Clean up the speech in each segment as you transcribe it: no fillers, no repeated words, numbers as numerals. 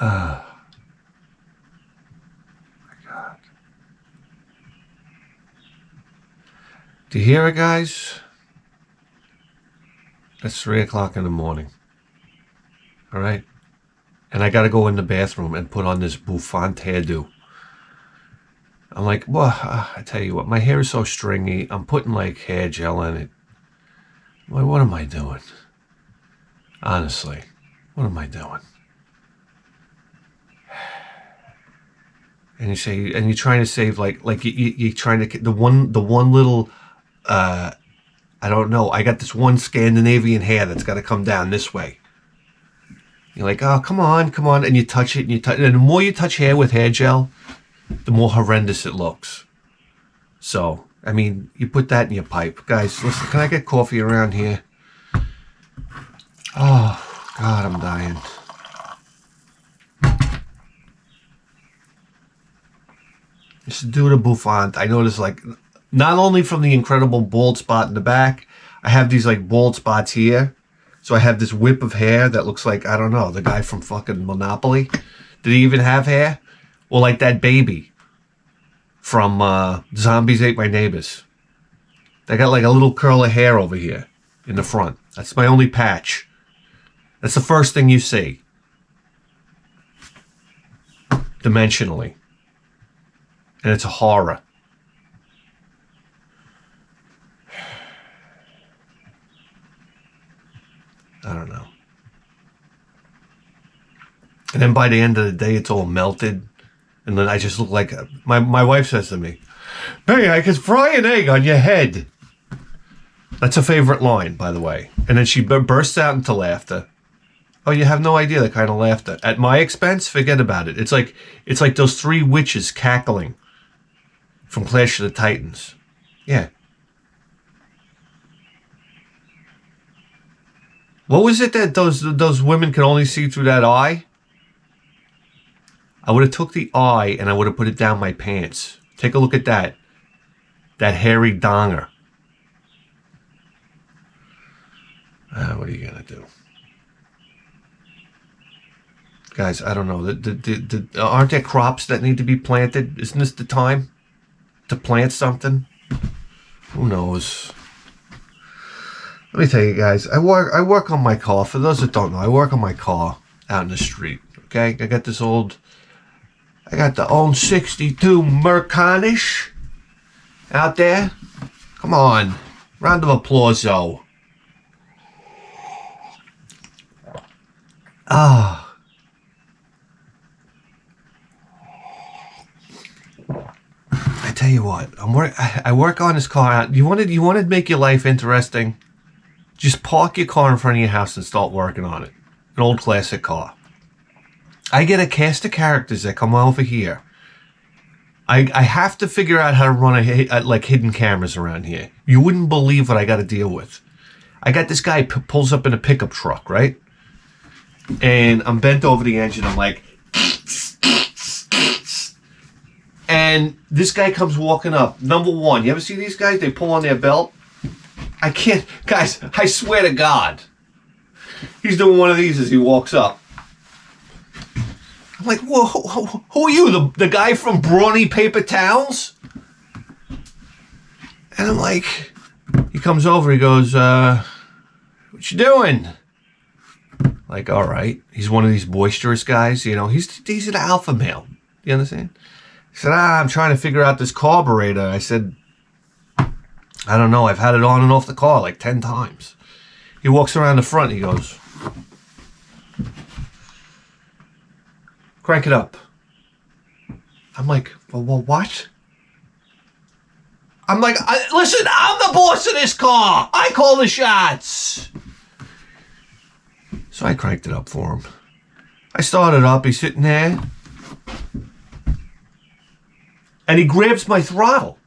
My God. Do you hear it, guys? It's 3 o'clock in the morning. All right? And I got to go in the bathroom and put on this bouffant hairdo. I'm like, well, I tell you what, my hair is so stringy. I'm putting like hair gel in it. What am I doing? Honestly, what am I doing? And you say, and you're trying to save like you're trying to the one little I don't know. I got this one Scandinavian hair that's got to come down this way. You're like, oh, come on, and you touch it and you touch it, and the more you touch hair with hair gel, the more horrendous it looks. So, I mean, you put that in your pipe. Guys, listen, can I get coffee around here? Oh, God, I'm dying. Just do the bouffant. I noticed, like, not only from the incredible bald spot in the back, I have these, like, bald spots here. So I have this whip of hair that looks like, I don't know, the guy from fucking Monopoly. Did he even have hair? Well, like that baby from Zombies Ate My Neighbors. They got like a little curl of hair over here in the front. That's my only patch. That's the first thing you see. Dimensionally. And it's a horror. I don't know. And then by the end of the day, it's all melted. And then I just look like... My wife says to me, hey, I could fry an egg on your head. That's a favorite line, by the way. And then she bursts out into laughter. Oh, you have no idea the kind of laughter. At my expense, forget about it. It's like those three witches cackling from Clash of the Titans. Yeah. What was it that those women could only see through that eye? I would have took the eye and I would have put it down my pants. Take a look at that. That hairy donger. What are you going to do? Guys, I don't know. Aren't there crops that need to be planted? Isn't this the time to plant something? Who knows? Let me tell you guys, I work on my car. For those that don't know, I work on my car out in the street. Okay? I got the old 62 Merconish out there. Come on. Round of applause, though. Ah. I tell you what, I work on this car out. You want to make your life interesting? Just park your car in front of your house and start working on it. An old classic car. I get a cast of characters that come over here. I have to figure out how to run like hidden cameras around here. You wouldn't believe what I got to deal with. I got this guy pulls up in a pickup truck, right? And I'm bent over the engine. I'm like... And this guy comes walking up. Number one, you ever see these guys? They pull on their belt. I can't... Guys, I swear to God. He's doing one of these as he walks up. I'm like, whoa, who are you? The guy from Brawny Paper Towels? And I'm like... He comes over, he goes, what you doing? Like, all right. He's one of these boisterous guys, you know. He's an alpha male. You understand? He said, I'm trying to figure out this carburetor. I said, I don't know. I've had it on and off the car like 10 times. He walks around the front. He goes, crank it up. I'm like, well, what? I'm like, listen, I'm the boss of this car. I call the shots. So I cranked it up for him. I started up. He's sitting there. And he grabs my throttle.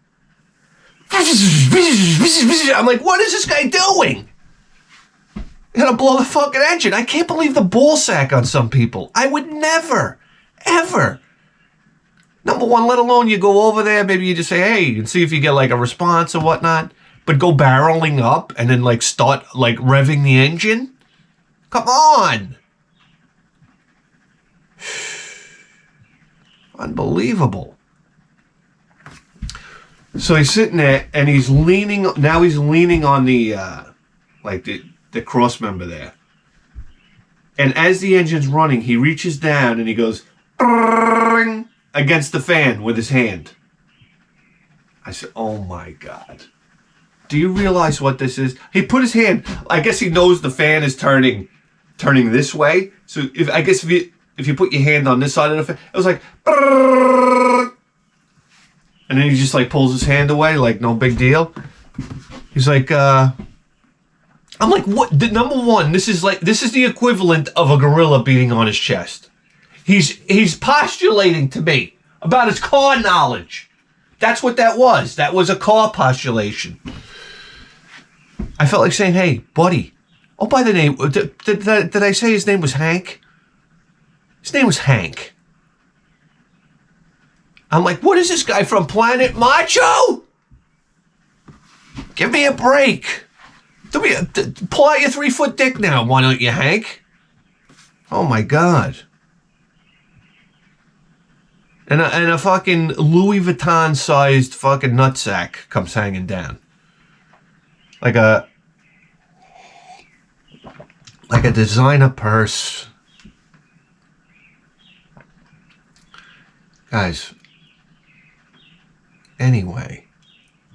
I'm like, what is this guy doing? He's gonna blow the fucking engine. I can't believe the ball sack on some people. I would never, ever. Number one, let alone you go over there, maybe you just say, hey, and see if you get like a response or whatnot. But go barreling up and then like start like revving the engine? Come on. Unbelievable. So he's sitting there and he's leaning on the, like the cross member there. And as the engine's running, he reaches down and he goes against the fan with his hand. I said, oh my God. Do you realize what this is? He put his hand, I guess he knows the fan is turning this way. So if you put your hand on this side of the fan, it was like, and then he just like pulls his hand away, like no big deal. He's like, I'm like, what? Number one, this is the equivalent of a gorilla beating on his chest. He's postulating to me about his car knowledge. That's what that was. That was a car postulation. I felt like saying, hey, buddy. Oh, by the name, did I say his name was Hank? His name was Hank. I'm like, what is this guy from Planet Macho? Give me a break. Pull out your 3-foot dick now, why don't you, Hank? Oh my God. And a fucking Louis Vuitton-sized fucking nutsack comes hanging down. Like a designer purse. Guys. Anyway.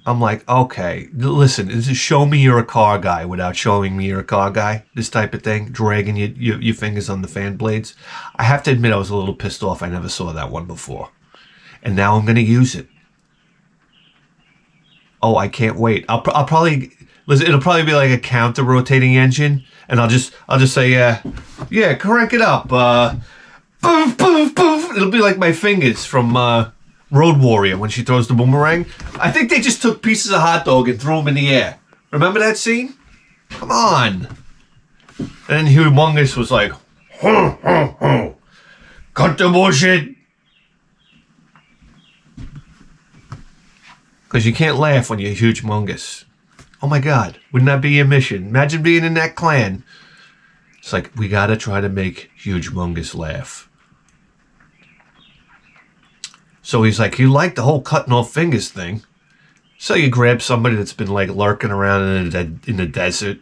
I'm like, okay, listen, this is show me you're a car guy without showing me you're a car guy. This type of thing, dragging your fingers on the fan blades. I have to admit I was a little pissed off. I never saw that one before. And now I'm going to use it. Oh, I can't wait. I'll probably, listen, it'll probably be like a counter-rotating engine. And I'll just say, yeah, crank it up. Boof, boof, boof. It'll be like my fingers from, Road Warrior when she throws the boomerang. I think they just took pieces of hot dog and threw them in the air. Remember that scene? Come on. And then Humongous was like, ho, ho, ho. Cut the bullshit. Because you can't laugh when you're Humongous. Oh my God. Wouldn't that be your mission? Imagine being in that clan. It's like, we got to try to make Humongous laugh. So he's like, you like the whole cutting off fingers thing. So you grab somebody that's been like lurking around in the desert,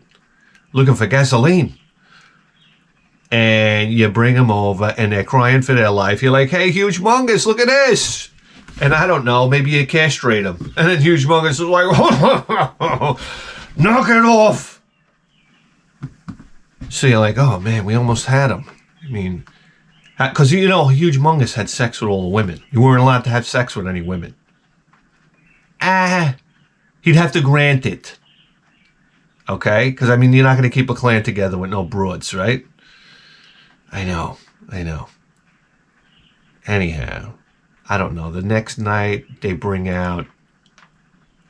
looking for gasoline. And you bring them over and they're crying for their life. You're like, hey, Humongous, look at this. And I don't know, maybe you castrate them. And then Humongous is like, knock it off. So you're like, oh man, we almost had him. I mean, because, you know, Humongous had sex with all the women. You weren't allowed to have sex with any women. He'd have to grant it. Okay? Because, I mean, you're not going to keep a clan together with no broads, right? I know. Anyhow, I don't know. The next night, they bring out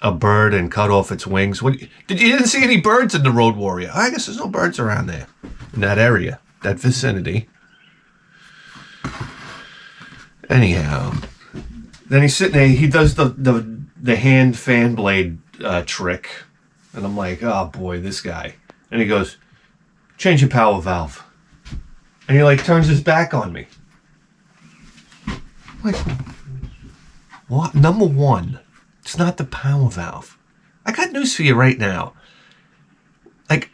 a bird and cut off its wings. You didn't see any birds in the Road Warrior. I guess there's no birds around there. In that area. That vicinity. Anyhow, then he's sitting there. He does the hand fan blade trick, and I'm like, oh boy, this guy. And he goes, change your power valve, and he like turns his back on me. I'm like, what? Number one, it's not the power valve. I got news for you right now. Like.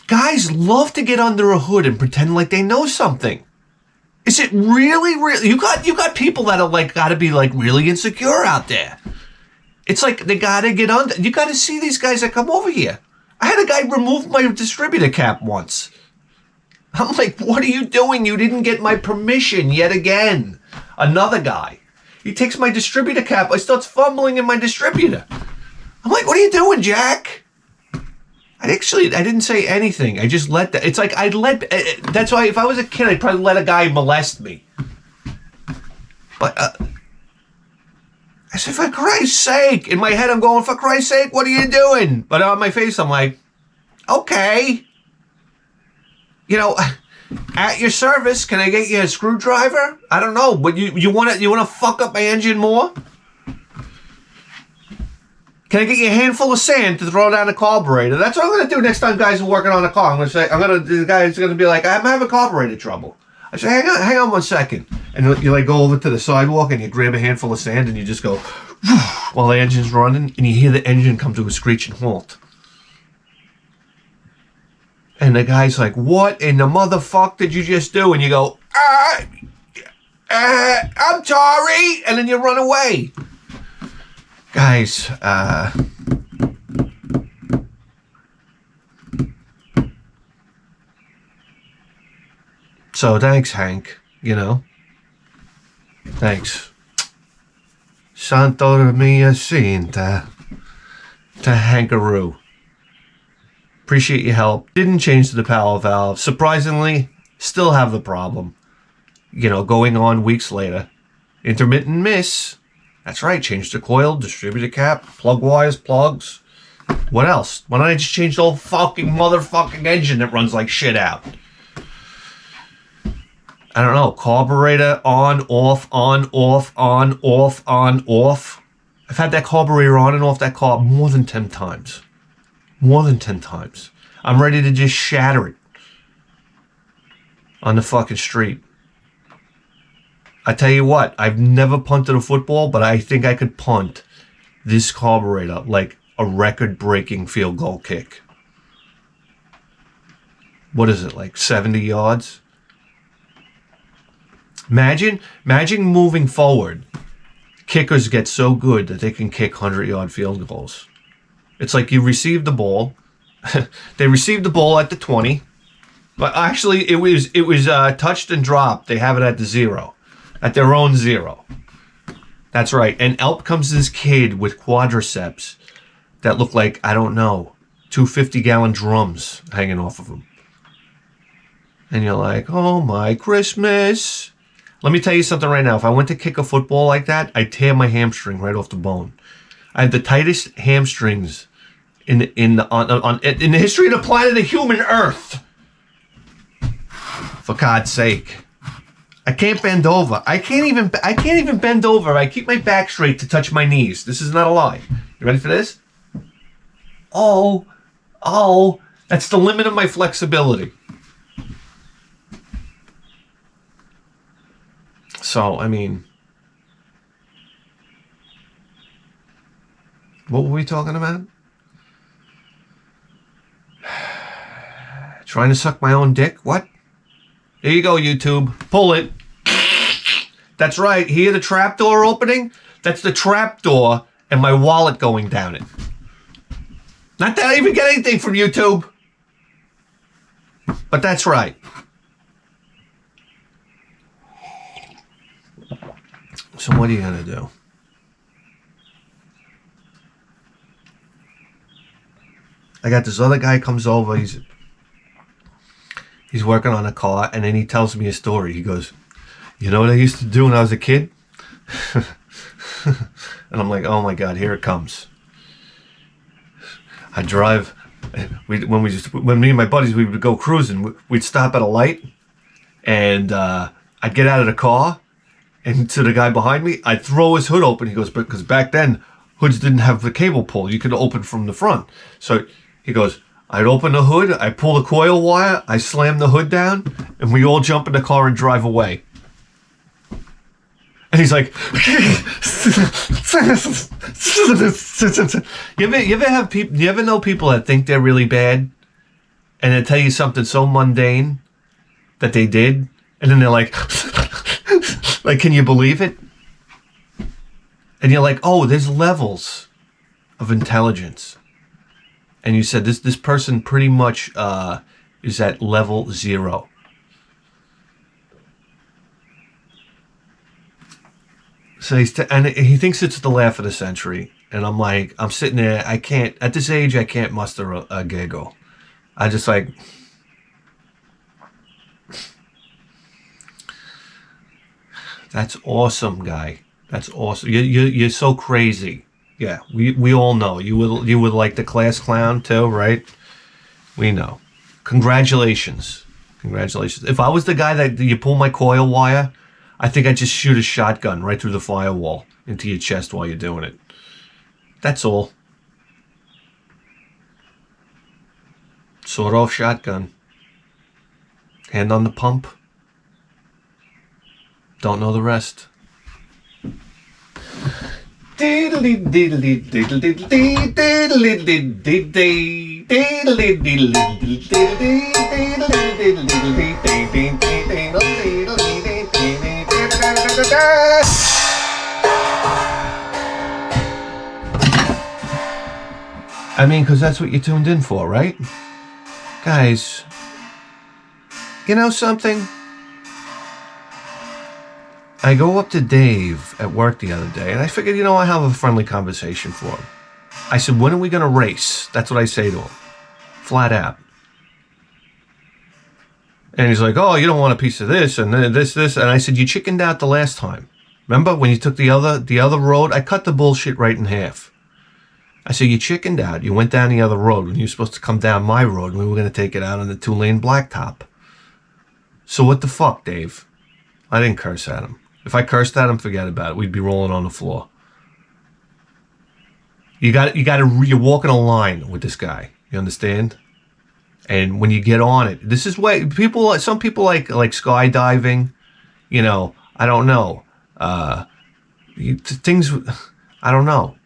Guys love to get under a hood and pretend like they know something. Is it really? You got people that are like gotta be like really insecure out there. It's like they gotta get under. You gotta see these guys that come over here. I had a guy remove my distributor cap once. I'm like, what are you doing? You didn't get my permission yet again. Another guy. He takes my distributor cap. I starts fumbling in my distributor. I'm like, what are you doing, Jack? I didn't say anything. I just let that. It's like that's why if I was a kid, I'd probably let a guy molest me. But I said, for Christ's sake. In my head, I'm going, for Christ's sake, what are you doing? But on my face, I'm like, okay. You know, at your service, can I get you a screwdriver? I don't know, but you want to fuck up my engine more? Can I get you a handful of sand to throw down the carburetor? That's what I'm going to do next time guys are working on a car. The guy's going to be like, I'm having carburetor trouble. I say, hang on 1 second. And you like go over to the sidewalk and you grab a handful of sand and you just go, while the engine's running, and you hear the engine come to a screeching halt. And the guy's like, what in the motherfuck did you just do? And you go, I'm sorry. And then you run away. Guys, so thanks, Hank, you know. Thanks. Santo de mi jacinta. To Hankaroo. Appreciate your help. Didn't change the power valve. Surprisingly, still have the problem. You know, going on weeks later. Intermittent miss. That's right, change the coil, distributor cap, plug wires, plugs. What else? Why don't I just change the whole fucking motherfucking engine that runs like shit out? I don't know, carburetor on, off, on, off, on, off, on, off. I've had that carburetor on and off that car more than 10 times. More than 10 times. I'm ready to just shatter it on the fucking street. I tell you what, I've never punted a football, but I think I could punt this carburetor like a record-breaking field goal kick. What is it, like 70 yards? Imagine moving forward. Kickers get so good that they can kick 100-yard field goals. It's like you receive the ball. They received the ball at the 20. But actually, it was touched and dropped. They have it at the 0. At their own 0. That's right. And out comes this kid with quadriceps that look like, I don't know, 2 50-gallon drums hanging off of him. And you're like, oh my Christmas. Let me tell you something right now. If I went to kick a football like that, I'd tear my hamstring right off the bone. I have the tightest hamstrings in the history of the planet of human Earth. For God's sake. I can't bend over. I can't even bend over. I keep my back straight to touch my knees. This is not a lie. You ready for this? Oh, that's the limit of my flexibility. So, I mean, what were we talking about? Trying to suck my own dick? What? There you go, YouTube. Pull it. That's right. Hear the trapdoor opening? That's the trapdoor and my wallet going down it. Not that I even get anything from YouTube. But that's right. So what are you going to do? I got this other guy comes over. He's working on a car, and then he tells me a story. He goes, you know what I used to do when I was a kid? And I'm like, oh my God, here it comes. I drive. When me and my buddies, we would go cruising. We'd stop at a light, and I'd get out of the car, and to the guy behind me, I'd throw his hood open. He goes, because back then, hoods didn't have the cable pull. You could open from the front. So he goes, I'd open the hood, I pull the coil wire, I slam the hood down, and we all jump in the car and drive away. And he's like, you ever know people that think they're really bad, and they tell you something so mundane that they did, and then they're like, like, can you believe it? And you're like, oh, there's levels of intelligence. And you said this person pretty much is at level 0. So and he thinks it's the laugh of the century. And I'm like, I'm sitting there, I can't, at this age, I can't muster a giggle. I just like, that's awesome, guy. That's awesome. You're so crazy. Yeah, we all know. You would like the class clown too, right? We know. Congratulations. Congratulations. If I was the guy that you pull my coil wire, I think I'd just shoot a shotgun right through the firewall into your chest while you're doing it. That's all. Sawed-off shotgun. Hand on the pump. Don't know the rest. I mean, because that's what you tuned in for, right? Guys, you know something? I go up to Dave at work the other day, and I figured, I have a friendly conversation for him. I said, when are we going to race? That's what I say to him. Flat out. And he's like, oh, you don't want a piece of this and this. And I said, you chickened out the last time. Remember when you took the other road? I cut the bullshit right in half. I said, you chickened out. You went down the other road when you were supposed to come down my road and we were going to take it out on the 2-lane blacktop. So what the fuck, Dave? I didn't curse at him. If I cursed at him, forget about it. We'd be rolling on the floor. You're walking a line with this guy. You understand? And when you get on it, this is what some people like skydiving. I don't know. Things, I don't know.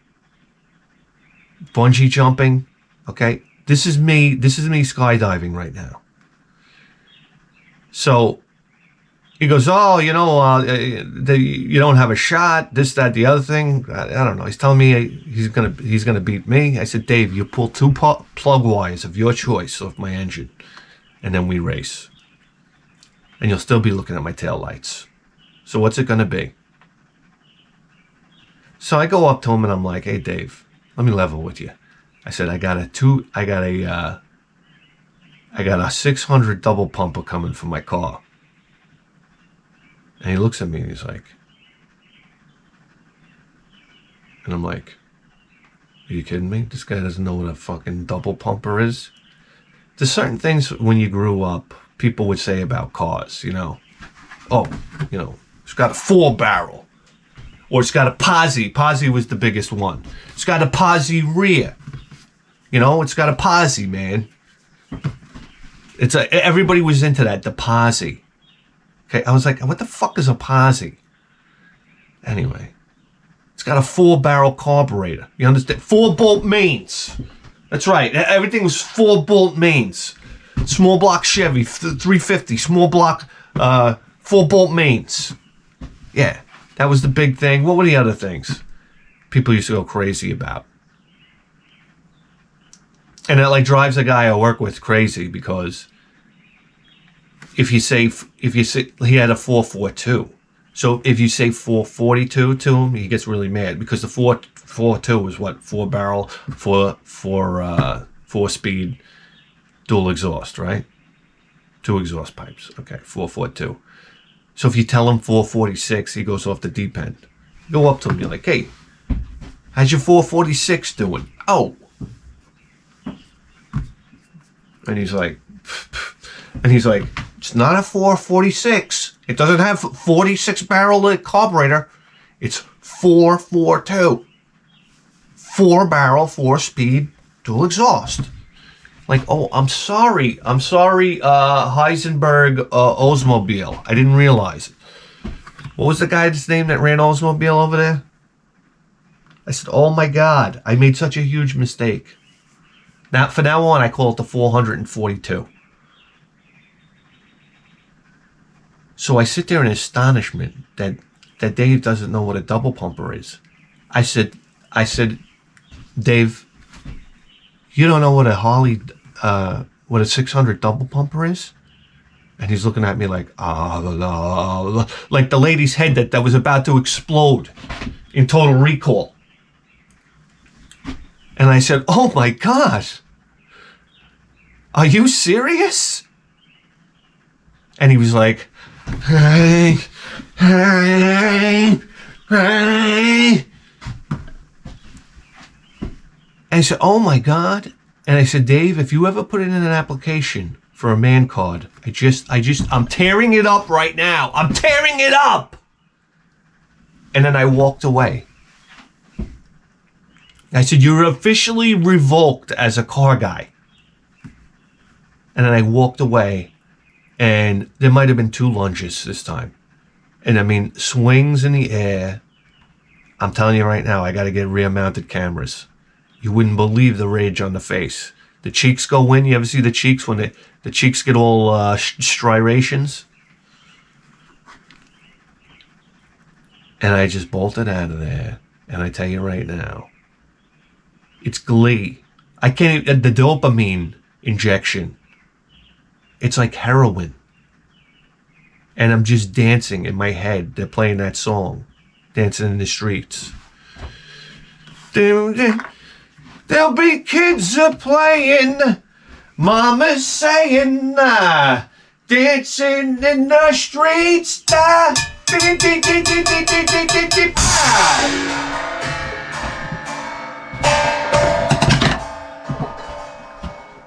Bungee jumping. Okay. This is me skydiving right now. So he goes, oh, you don't have a shot, this, that, the other thing. I don't know. He's telling me he's gonna beat me. I said, Dave, you pull 2 plug wires of your choice off my engine, and then we race. And you'll still be looking at my tail lights. So what's it gonna be? So I go up to him and I'm like, hey, Dave, let me level with you. I said, I got a 600 double pumper coming for my car. And he looks at me and he's like, and I'm like, are you kidding me? This guy doesn't know what a fucking double pumper is. There's certain things when you grew up, people would say about cars, Oh, it's got a 4-barrel. Or it's got a posi. Posi was the biggest one. It's got a posi rear. It's got a posi, man. Everybody was into that, the posi. Okay, I was like, what the fuck is a posi? Anyway, it's got a 4-barrel carburetor. You understand? 4-bolt mains. That's right. Everything was 4-bolt mains. Small block Chevy 350, small block 4-bolt mains. Yeah, that was the big thing. What were the other things people used to go crazy about? And it drives a guy I work with crazy because if you say he had a 442, so if you say 442 to him, he gets really mad because the 442 is what 4-barrel, 4-speed, dual exhaust, right? 2 exhaust pipes. Okay, 442. So if you tell him 446, he goes off the deep end. You go up to him, you're like, hey, how's your 446 doing? Oh. And he's like, it's not a 446. It doesn't have 46-barrel carburetor. It's 442. 4-barrel, 4-speed, dual exhaust. Like, oh, I'm sorry, Heisenberg Oldsmobile. I didn't realize it. What was the guy's name that ran Oldsmobile over there? I said, oh my God, I made such a huge mistake. Now, from now on, I call it the 442. So I sit there in astonishment that Dave doesn't know what a double pumper is. I said, Dave, you don't know what a Harley, what a 600 double pumper is? And he's looking at me like, like the lady's head that was about to explode in Total Recall. And I said, oh my God, are you serious? And he was like, hey. And I said, oh my God. And I said, Dave, if you ever put it in an application for a man card, I'm tearing it up right now. I'm tearing it up. And then I walked away. I said, you're officially revoked as a car guy. And then I walked away, and there might have been 2 lunges this time. And I mean, swings in the air. I'm telling you right now, I got to get rear-mounted cameras. You wouldn't believe the rage on the face. The cheeks go in. You ever see the cheeks when the cheeks get all striations? And I just bolted out of there. And I tell you right now, it's glee. I can't even, the dopamine injection. It's like heroin. And I'm just dancing in my head. They're playing that song. Dancing in the streets. There'll be kids a-playing. Mama's saying, dancing in the streets.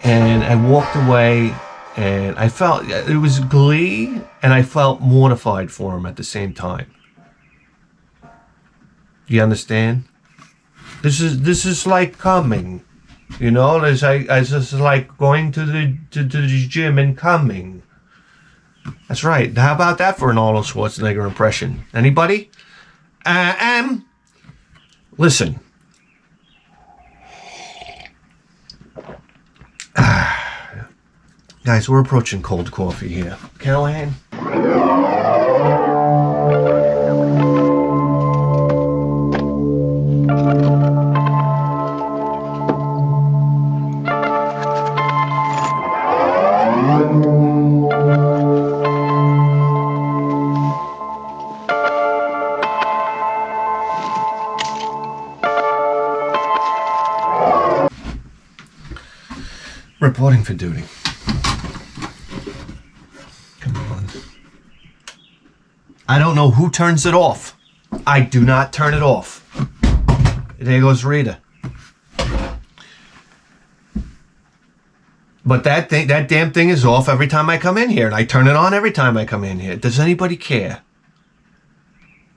And I walked away, and I felt, it was glee, and I felt mortified for him at the same time. You understand? This is like coming, you know. This is like going to the gym and coming. That's right. How about that for an Arnold Schwarzenegger impression? Anybody? Listen. Guys, we're approaching cold coffee here. Callahan? Reporting for duty. Come on. I don't know who turns it off. I do not turn it off. There goes Rita. But that damn thing is off every time I come in here, and I turn it on every time I come in here. Does anybody care?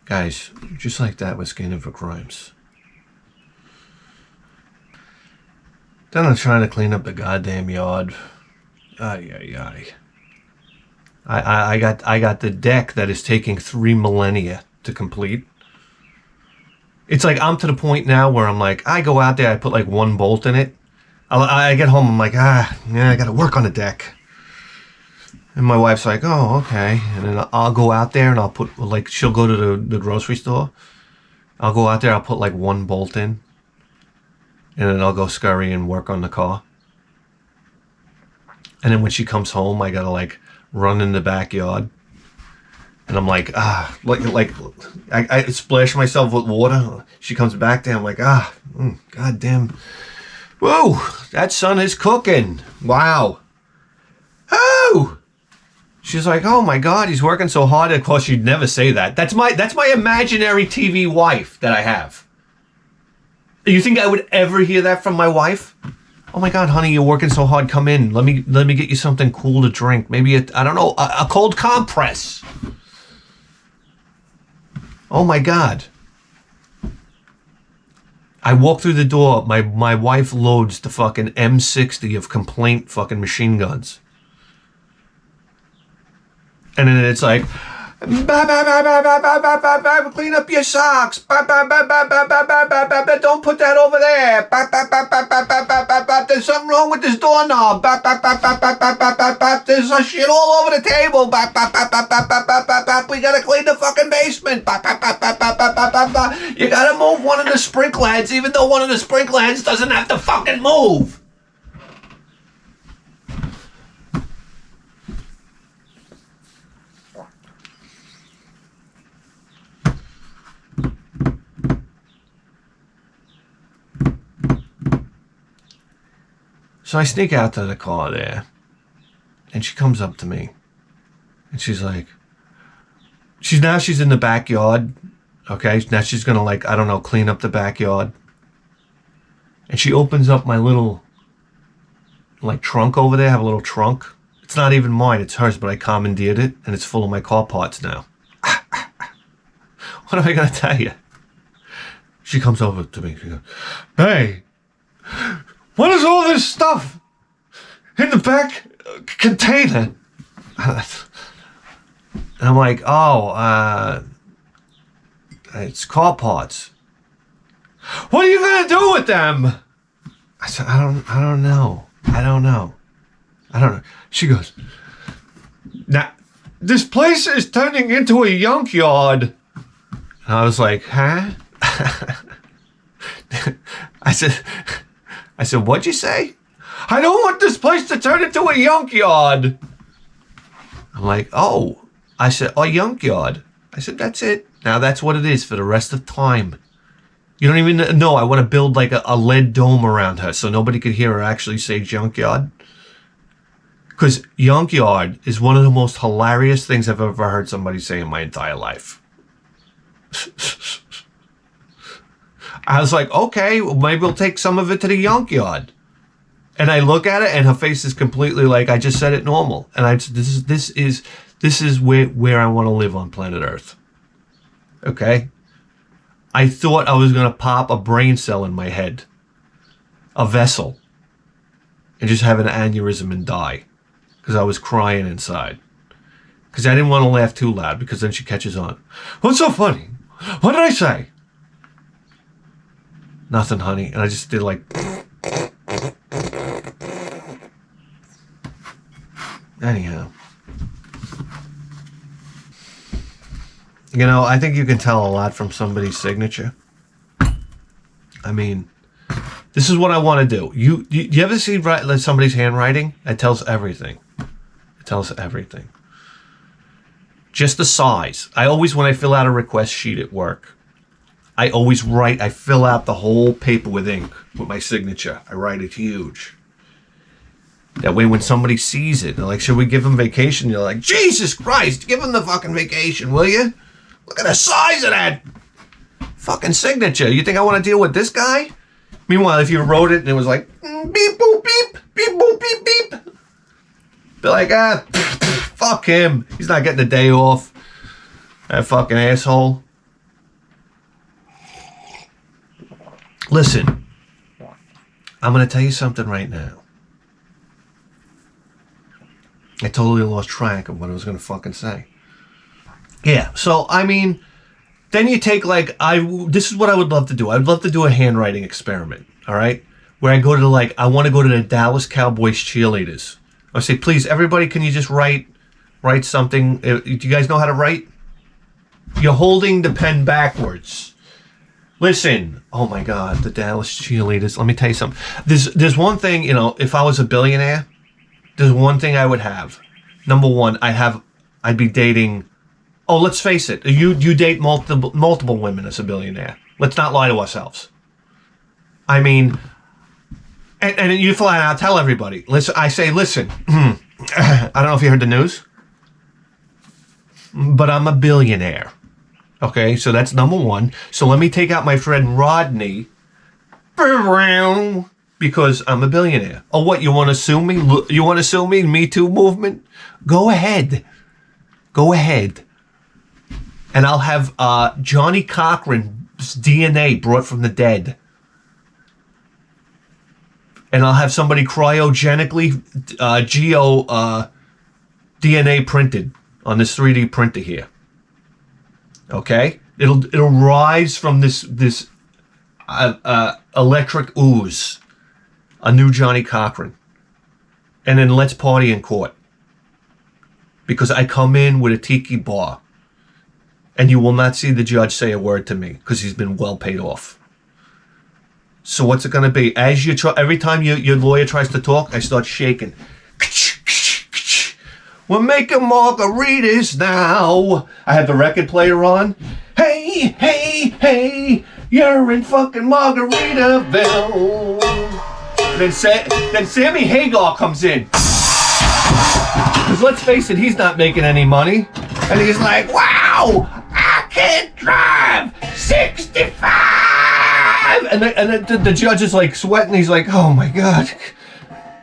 Guys, just like that with Skin for Crimes. Then I'm trying to clean up the goddamn yard. Ay. I got the deck that is taking 3 millennia to complete. It's like I'm to the point now where I'm like, I go out there, I put like 1 bolt in it. I get home, I'm like, I got to work on the deck. And my wife's like, oh, okay. And then I'll go out there and I'll put, like, she'll go to the grocery store. I'll go out there, I'll put like 1 bolt in. And then I'll go scurry and work on the car. And then when she comes home, I gotta like run in the backyard. And I'm like, I splash myself with water. She comes back there, I'm like, goddamn. Whoa, that sun is cooking. Wow. Oh! She's like, oh my God, he's working so hard. Of course, she'd never say that. That's my imaginary TV wife that I have. You think I would ever hear that from my wife? Oh my God, honey, you're working so hard. Come in. Let me get you something cool to drink. Maybe a cold compress. Oh my God. I walk through the door. My wife loads the fucking M60 of complaint fucking machine guns. And then it's like, clean up your socks. Don't put that over there. There's something wrong with this doorknob. There's shit all over the table. We gotta clean the fucking basement. You gotta move one of the sprinkler heads, even though one of the sprinkler heads doesn't have to fucking move. So I sneak out to the car there, and she comes up to me, and she's like, she's in the backyard, okay? Now she's gonna like, I don't know, clean up the backyard. And she opens up my little, like, trunk over there. I have a little trunk. It's not even mine, it's hers, but I commandeered it, and it's full of my car parts now. What am I gonna tell you? She comes over to me, she goes, hey, what is all this stuff? in the back container. And I'm like, oh, it's car parts. What are you gonna do with them? I said, I don't know. She goes, now, this place is turning into a junkyard. And I was like, huh? I said, what'd you say? I don't want this place to turn into a junkyard. I'm like, oh. I said, oh, junkyard. I said, that's it. Now that's what it is for the rest of time. You don't even know. I want to build like a lead dome around her so nobody could hear her actually say junkyard. Because junkyard is one of the most hilarious things I've ever heard somebody say in my entire life. I was like, okay, well, maybe we'll take some of it to the junkyard. And I look at it, and her face is completely like, I just said it normal. And I said, this is where I want to live on planet Earth. Okay? I thought I was going to pop a brain cell in my head, a vessel, and just have an aneurysm and die because I was crying inside. Because I didn't want to laugh too loud because then she catches on. What's so funny? What did I say? Nothing, honey. And I just did like... Anyhow. You know, I think you can tell a lot from somebody's signature. I mean, this is what I want to do. You ever see somebody's handwriting? It tells everything. It tells everything. Just the size. I always, when I fill out a request sheet at work, I always write, I fill out the whole paper with ink with my signature. I write it huge. That way when somebody sees it, they're like, should we give them vacation? You're like, Jesus Christ, give them the fucking vacation, will you? Look at the size of that fucking signature. You think I want to deal with this guy? Meanwhile, if you wrote it and it was like, beep, boop, beep, beep, boop, beep, beep. They're like, fuck him. He's not getting a day off. That fucking asshole. Listen, I'm going to tell you something right now. I totally lost track of what I was going to fucking say. Yeah, so, I mean, then you take, like, this is what I would love to do. I would love to do a handwriting experiment, all right? Where I go to, like, I want to go to the Dallas Cowboys cheerleaders. I say, please, everybody, can you just write something? Do you guys know how to write? You're holding the pen backwards. Listen, oh my God, the Dallas cheerleaders. Let me tell you something. There's one thing, you know, if I was a billionaire, there's one thing I would have. Number one, I'd be dating. Oh, let's face it. You date multiple women as a billionaire. Let's not lie to ourselves. I mean, and you flat out tell everybody. Listen, I say, listen. I don't know if you heard the news, but I'm a billionaire. Okay, so that's number one. So let me take out my friend Rodney, because I'm a billionaire. Oh, what, you want to sue me? You want to sue me? Me Too movement? Go ahead. Go ahead. And I'll have Johnny Cochran's DNA brought from the dead. And I'll have somebody cryogenically DNA printed on this 3D printer here. Okay? It'll rise from this electric ooze. A new Johnny Cochran. And then let's party in court. Because I come in with a tiki bar. And you will not see the judge say a word to me. Because he's been well paid off. So what's it going to be? As you try, every time your lawyer tries to talk, I start shaking. We're making margaritas now. I have the record player on. Hey, hey, hey, you're in fucking Margaritaville. Then Sammy Hagar comes in. Because let's face it, he's not making any money. And he's like, wow, I can't drive 65. And the judge is like sweating. He's like, oh my God,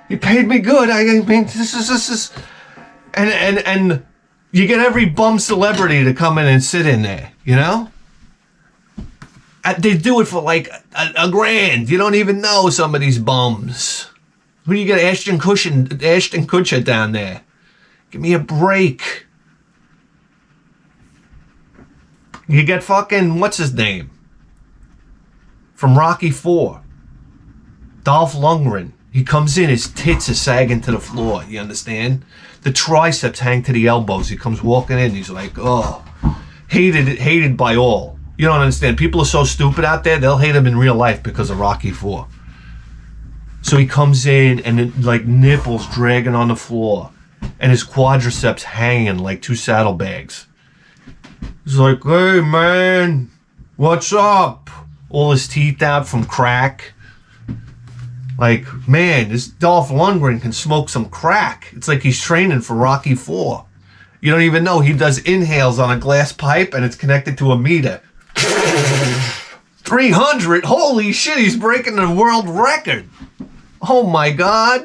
you paid me good. I mean, this is. And you get every bum celebrity to come in and sit in there, you know? They do it for like a grand. You don't even know some of these bums. Who do you get? Ashton Kutcher down there. Give me a break. You get fucking, what's his name? From Rocky 4. Dolph Lundgren. He comes in, his tits are sagging to the floor. You understand? The triceps hang to the elbows. He comes walking in. He's like, oh, hated by all. You don't understand. People are so stupid out there. They'll hate him in real life because of Rocky 4. So he comes in and it, like nipples dragging on the floor, and his quadriceps hanging like 2 saddlebags. He's like, hey man, what's up? All his teeth out from crack. Like, man, this Dolph Lundgren can smoke some crack. It's like he's training for Rocky 4. You don't even know. He does inhales on a glass pipe and it's connected to a meter. 300? Holy shit, he's breaking the world record. Oh my God.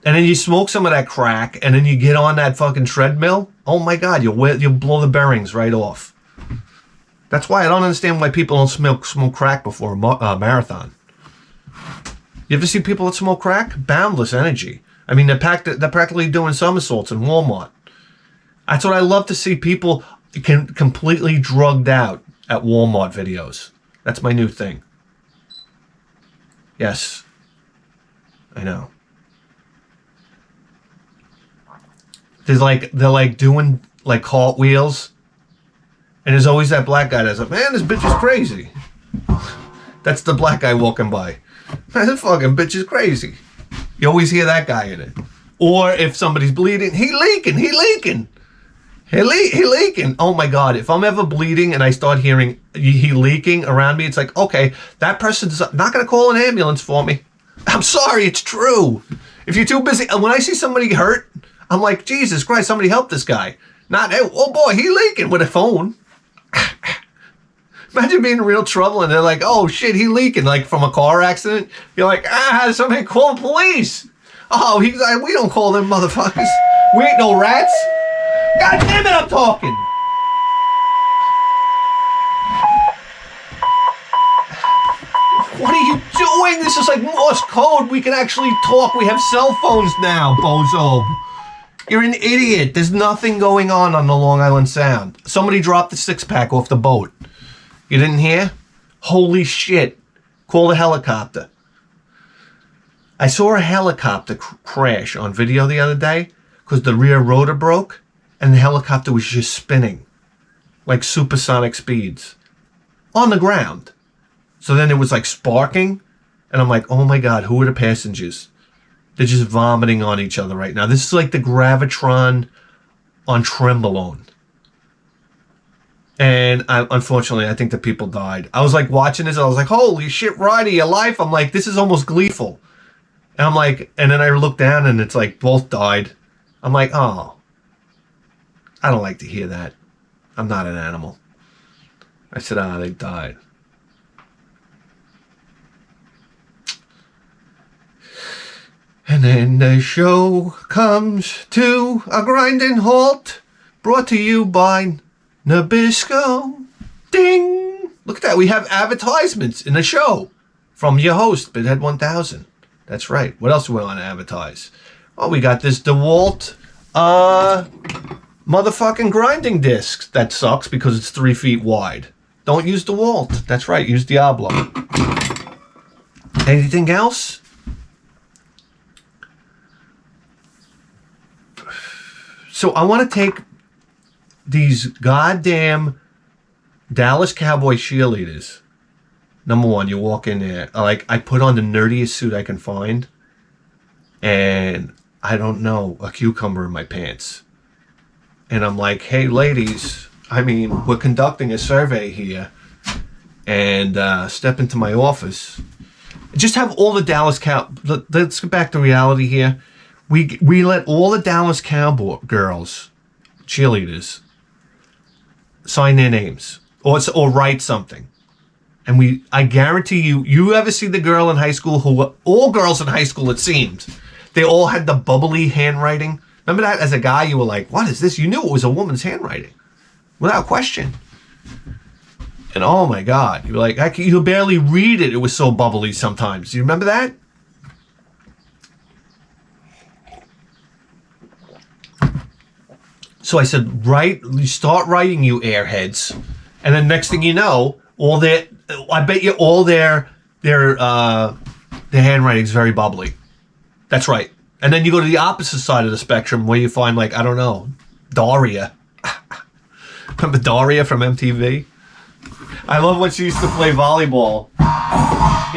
And then you smoke some of that crack, and then you get on that fucking treadmill. Oh my God, you'll blow the bearings right off. That's why I don't understand why people don't smoke crack before a marathon. You ever see people that smoke crack? Boundless energy. I mean, they're practically doing somersaults in Walmart. That's what I love to see, people completely drugged out at Walmart videos. That's my new thing. Yes, I know. They're like doing like cartwheels, and there's always that black guy that's like, man, this bitch is crazy. That's the black guy walking by. Man, this fucking bitch is crazy. You always hear that guy in it. Or if somebody's bleeding, he leaking. Oh my God, if I'm ever bleeding and I start hearing he leaking around me, it's like, okay, that person's not going to call an ambulance for me. I'm sorry, it's true. If you're too busy, when I see somebody hurt, I'm like, Jesus Christ, somebody help this guy. Not, oh boy, he leaking with a phone. Imagine being in real trouble and they're like, oh shit, he leaking, like from a car accident. You're like, somebody call the police. Oh, he's like, we don't call them motherfuckers. We ain't no rats. God damn it, I'm talking. What are you doing? This is like Morse code. We can actually talk. We have cell phones now, bozo. You're an idiot. There's nothing going on the Long Island Sound. Somebody dropped the 6-pack off the boat. You didn't hear? Holy shit. Call the helicopter. I saw a helicopter crash on video the other day because the rear rotor broke and the helicopter was just spinning like supersonic speeds on the ground. So then it was like sparking, and I'm like, oh my God, who are the passengers? They're just vomiting on each other right now. This is like the Gravitron on Trembolone. And unfortunately, I think the people died. I was like watching this, and I was like, holy shit, ride of your life. I'm like, this is almost gleeful. And I'm like, and then I look down and it's like both died. I'm like, oh, I don't like to hear that. I'm not an animal. I said, they died. And then the show comes to a grinding halt, brought to you by Nabisco. Ding! Look at that. We have advertisements in the show from your host, Bidhead 1000. That's right. What else do we want to advertise? Oh, we got this DeWalt motherfucking grinding disc. That sucks because it's 3 feet wide. Don't use DeWalt. That's right. Use Diablo. Anything else? So I want to take these goddamn Dallas Cowboy cheerleaders. Number one, you walk in there. I put on the nerdiest suit I can find. And I don't know, a cucumber in my pants. And I'm like, hey, ladies, we're conducting a survey here. And step into my office. Just have all the Dallas let's get back to reality here. We let all the Dallas Cowboy girls, cheerleaders, sign their names or write something. And I guarantee you ever see the girl in high school all girls in high school, it seemed, they all had the bubbly handwriting. Remember that? As a guy, you were like, what is this? You knew it was a woman's handwriting. Without question. And oh my God, you're like, you could barely read it. It was so bubbly sometimes. Do you remember that? So I said, you start writing, you airheads. And then next thing you know, I bet you all their handwriting's very bubbly. That's right. And then you go to the opposite side of the spectrum where you find, like, I don't know, Daria. Remember Daria from MTV? I love when she used to play volleyball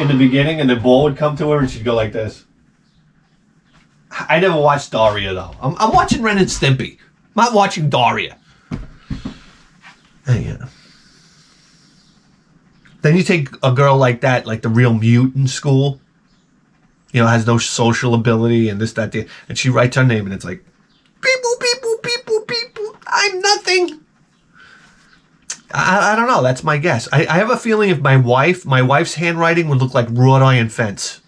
in the beginning and the ball would come to her and she'd go like this. I never watched Daria, though. I'm watching Ren and Stimpy. I'm not watching Daria. Yeah. Then you take a girl like that, like the real mute in school, you know, has no social ability and this, that, and she writes her name and it's like, beep, boop, beep, boop, beep, boop, beep, boop. I'm nothing. I don't know. That's my guess. I have a feeling if my wife's handwriting would look like wrought iron fence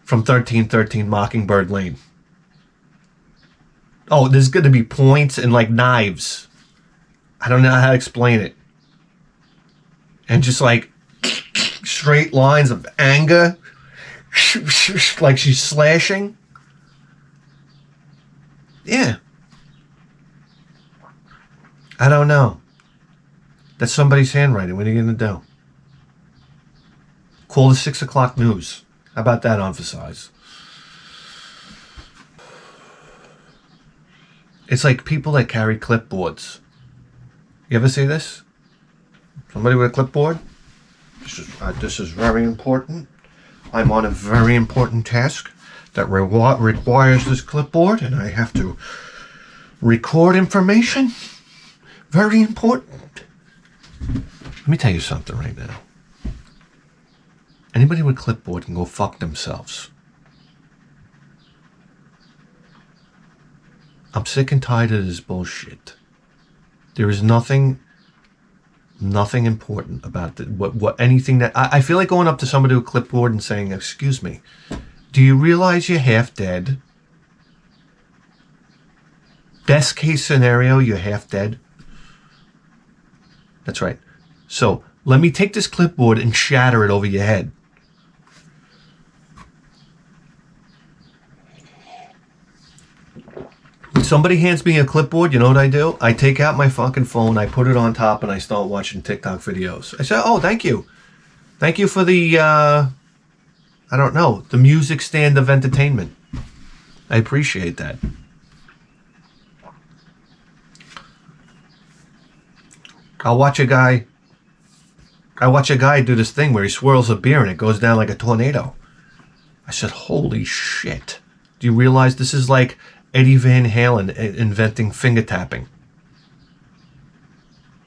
from 1313 Mockingbird Lane. Oh, there's going to be points and like knives. I don't know how to explain it. And just like straight lines of anger, like she's slashing. Yeah. I don't know. That's somebody's handwriting. What are you going to do? Call the 6 o'clock news. How about that emphasize? It's like people that carry clipboards. You ever see this? Somebody with a clipboard? This is very important. I'm on a very important task that requires this clipboard, and I have to record information. Very important. Let me tell you something right now. Anybody with a clipboard can go fuck themselves. I'm sick and tired of this bullshit. There is nothing important about anything that I feel like going up to somebody with a clipboard and saying, "Excuse me, do you realize you're half dead? Best case scenario, you're half dead." That's right. So let me take this clipboard and shatter it over your head. When somebody hands me a clipboard, you know what I do? I take out my fucking phone, I put it on top, and I start watching TikTok videos. I say, "Oh, thank you. Thank you for the, I don't know, the music stand of entertainment. I appreciate that." I watch a guy do this thing where he swirls a beer and it goes down like a tornado. I said, "Holy shit. Do you realize this is like Eddie Van Halen inventing finger tapping?"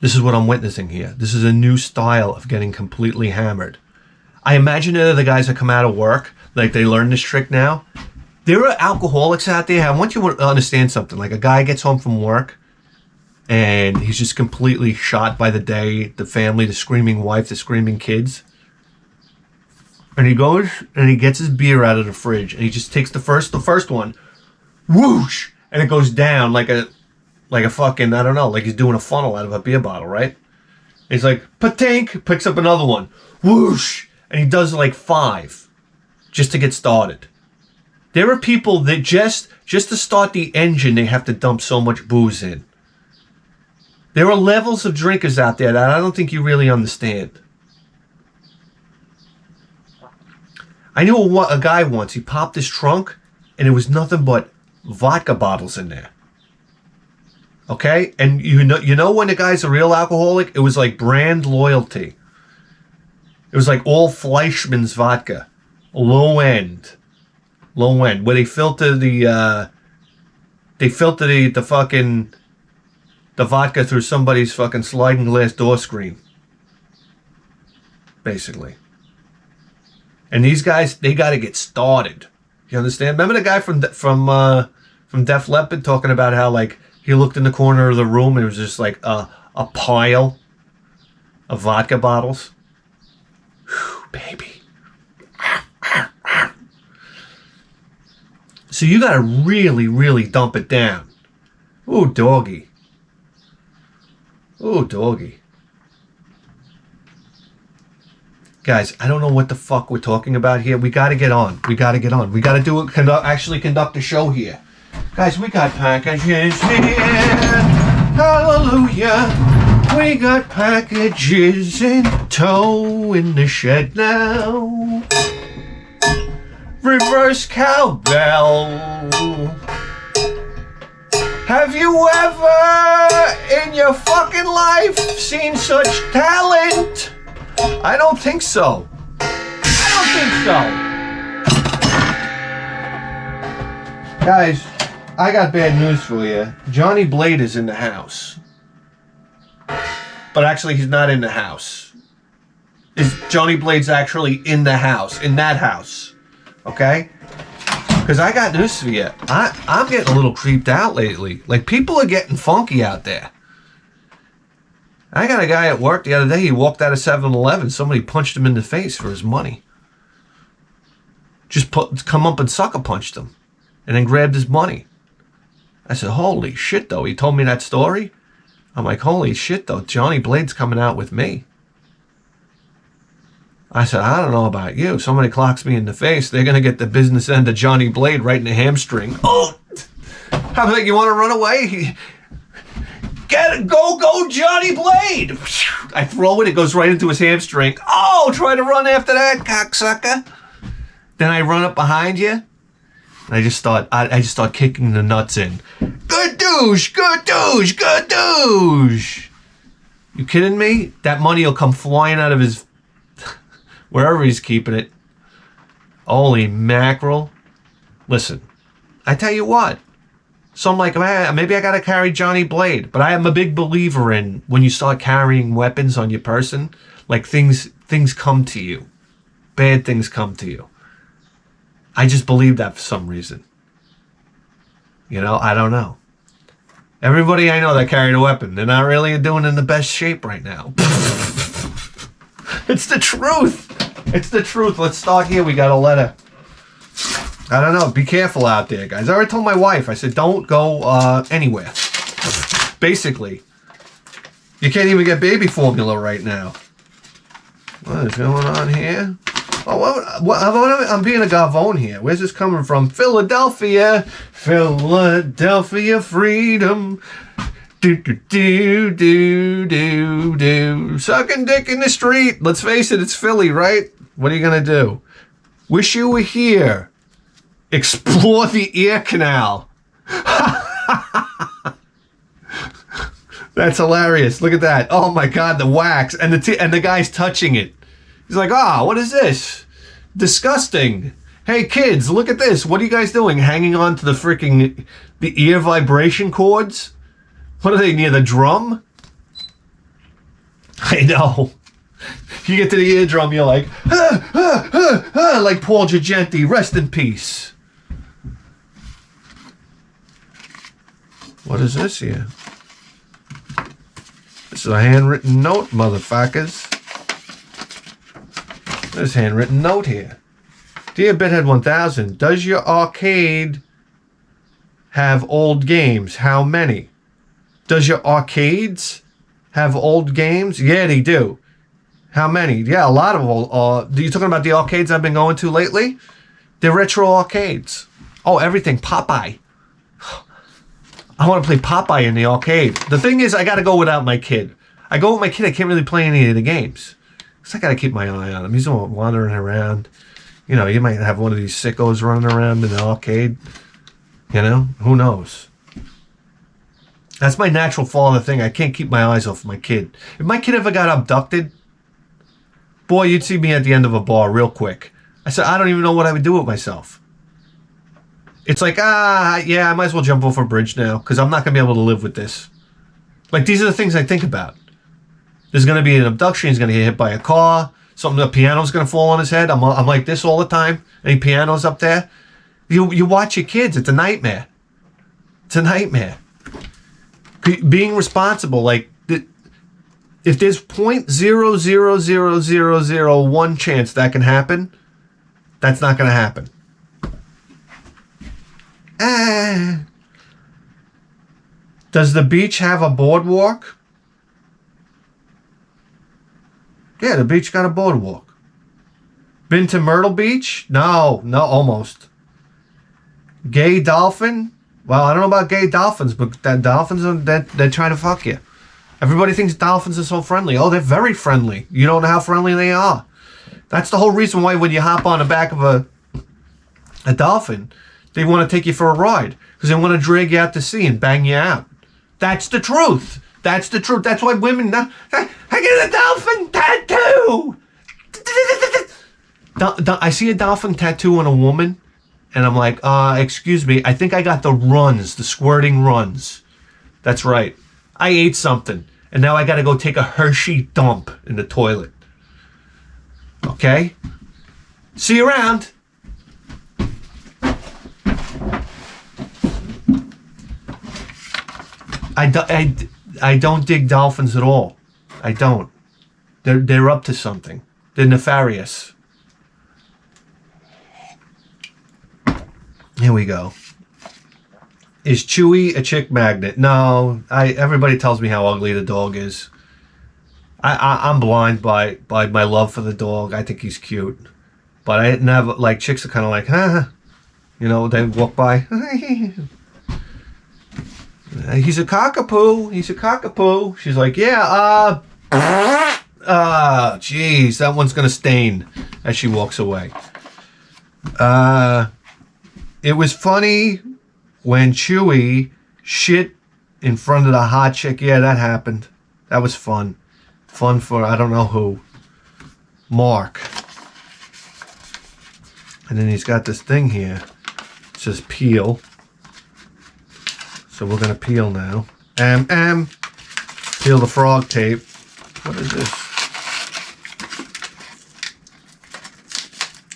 This is what I'm witnessing here. This is a new style of getting completely hammered. I imagine that the guys that come out of work, like they learn this trick now. There are alcoholics out there. I want you to understand something. Like a guy gets home from work and he's just completely shot by the day, the family, the screaming wife, the screaming kids. And he goes and he gets his beer out of the fridge and he just takes the first one, whoosh, and it goes down like a fucking, I don't know, like he's doing a funnel out of a beer bottle, right? He's like, patink, picks up another one, whoosh, and he does like 5 just to get started. There are people that just to start the engine, they have to dump so much booze in. There are levels of drinkers out there that I don't think you really understand. I knew a guy once, he popped his trunk and it was nothing but vodka bottles in there. Okay? And you know when the guy's a real alcoholic? It was like brand loyalty. It was like all Fleischmann's vodka. Low end, where they filter the vodka through somebody's fucking sliding glass door screen. Basically. And these guys, they got to get started. You understand? Remember the guy from Def Leppard talking about how like he looked in the corner of the room and it was just like a pile of vodka bottles? Whew, baby. So you got to really, really dump it down. Ooh, doggy. Ooh, doggy. Guys, I don't know what the fuck we're talking about here. We got to get on. We got to get on. We got to do it. Actually conduct a show here. Guys, we got packages here. Hallelujah. We got packages in tow in the shed now. Reverse cowbell. Have you ever in your fucking life seen such talent? I don't think so. I don't think so. Guys, I got bad news for you. Johnny Blade is in the house. But actually, he's not in the house. Johnny Blade's actually in the house. In that house. Okay? Because I got news for you. I'm getting a little creeped out lately. Like, people are getting funky out there. I got a guy at work the other day. He walked out of 7-Eleven. Somebody punched him in the face for his money. Just come up and sucker punched him. And then grabbed his money. I said, holy shit, though. He told me that story. I'm like, holy shit, though. Johnny Blade's coming out with me. I said, I don't know about you. If somebody clocks me in the face, they're going to get the business end of Johnny Blade right in the hamstring. Oh! I'm like, you want to run away? Get it, go, Johnny Blade! I throw it, it goes right into his hamstring. Oh, try to run after that, cocksucker. Then I run up behind you, and I just start kicking the nuts in. Good douche, good douche, good douche. You kidding me? That money will come flying out of his, wherever he's keeping it. Holy mackerel. Listen, I tell you what. So I'm like, man, maybe I got to carry Johnny Blade. But I am a big believer in when you start carrying weapons on your person, like things come to you. Bad things come to you. I just believe that for some reason. You know, I don't know. Everybody I know that carried a weapon, they're not really doing in the best shape right now. It's the truth. It's the truth. Let's start here. We got a letter. I don't know. Be careful out there, guys. I already told my wife. I said, don't go anywhere. Basically. You can't even get baby formula right now. What is going on here? Oh, I'm being a gavone here. Where's this coming from? Philadelphia. Philadelphia freedom. Do. Sucking dick in the street. Let's face it, it's Philly, right? What are you going to do? Wish you were here. Explore the ear canal. That's hilarious. Look at that. Oh my God, the wax and the guy's touching it. He's like, what is this? Disgusting. Hey kids, look at this. What are you guys doing? Hanging on to the ear vibration cords? What are they, near the drum? I know. You get to the eardrum, you're like, like Paul Giorgenti, rest in peace. What is this here? This is a handwritten note, motherfuckers. There's a handwritten note here. Dear Bithead 1000, does your arcade have old games? How many? Does your arcades have old games? Yeah, they do. How many? Yeah, a lot of old. Are you talking about the arcades I've been going to lately? They're retro arcades. Oh, everything. Popeye. I want to play Popeye in the arcade. The thing is, I got to go without my kid. I go with my kid, I can't really play any of the games. Because I got to keep my eye on him. He's all wandering around. You know, you might have one of these sickos running around in the arcade. You know, who knows? That's my natural father thing. I can't keep my eyes off my kid. If my kid ever got abducted, boy, you'd see me at the end of a bar real quick. I said, I don't even know what I would do with myself. It's like, yeah, I might as well jump off a bridge now because I'm not going to be able to live with this. Like, these are the things I think about. There's going to be an abduction. He's going to get hit by a car. A piano's going to fall on his head. I'm like this all the time. Any pianos up there? You watch your kids. It's a nightmare. It's a nightmare. Being responsible, like, if there's 0.00001 chance that can happen, that's not going to happen. Does the beach have a boardwalk? Yeah, the beach got a boardwalk. Been to Myrtle Beach? No, almost. Gay dolphin? Well, I don't know about gay dolphins, but that dolphins they're trying to fuck you. Everybody thinks dolphins are so friendly. Oh, they're very friendly. You don't know how friendly they are. That's the whole reason why when you hop on the back of a dolphin, they want to take you for a ride because they want to drag you out to sea and bang you out. That's the truth. That's the truth. That's why women. I get a dolphin tattoo. I see a dolphin tattoo on a woman, and I'm like, excuse me. I think I got the runs, the squirting runs. That's right. I ate something, and now I got to go take a Hershey dump in the toilet. Okay? See you around. I don't dig dolphins at all. I don't. They're up to something. They're nefarious. Here we go. Is Chewy a chick magnet? No. Everybody tells me how ugly the dog is. I'm blind by my love for the dog. I think he's cute. But I never, like, chicks are kind of like, huh? You know, they walk by. He's a cockapoo. He's a cockapoo. She's like, yeah, jeez, that one's going to stain as she walks away. It was funny when Chewy shit in front of the hot chick. Yeah, that happened. That was fun. Fun for, I don't know who. Mark. And then he's got this thing here. It says peel. So we're going to peel now. Peel the frog tape. What is this?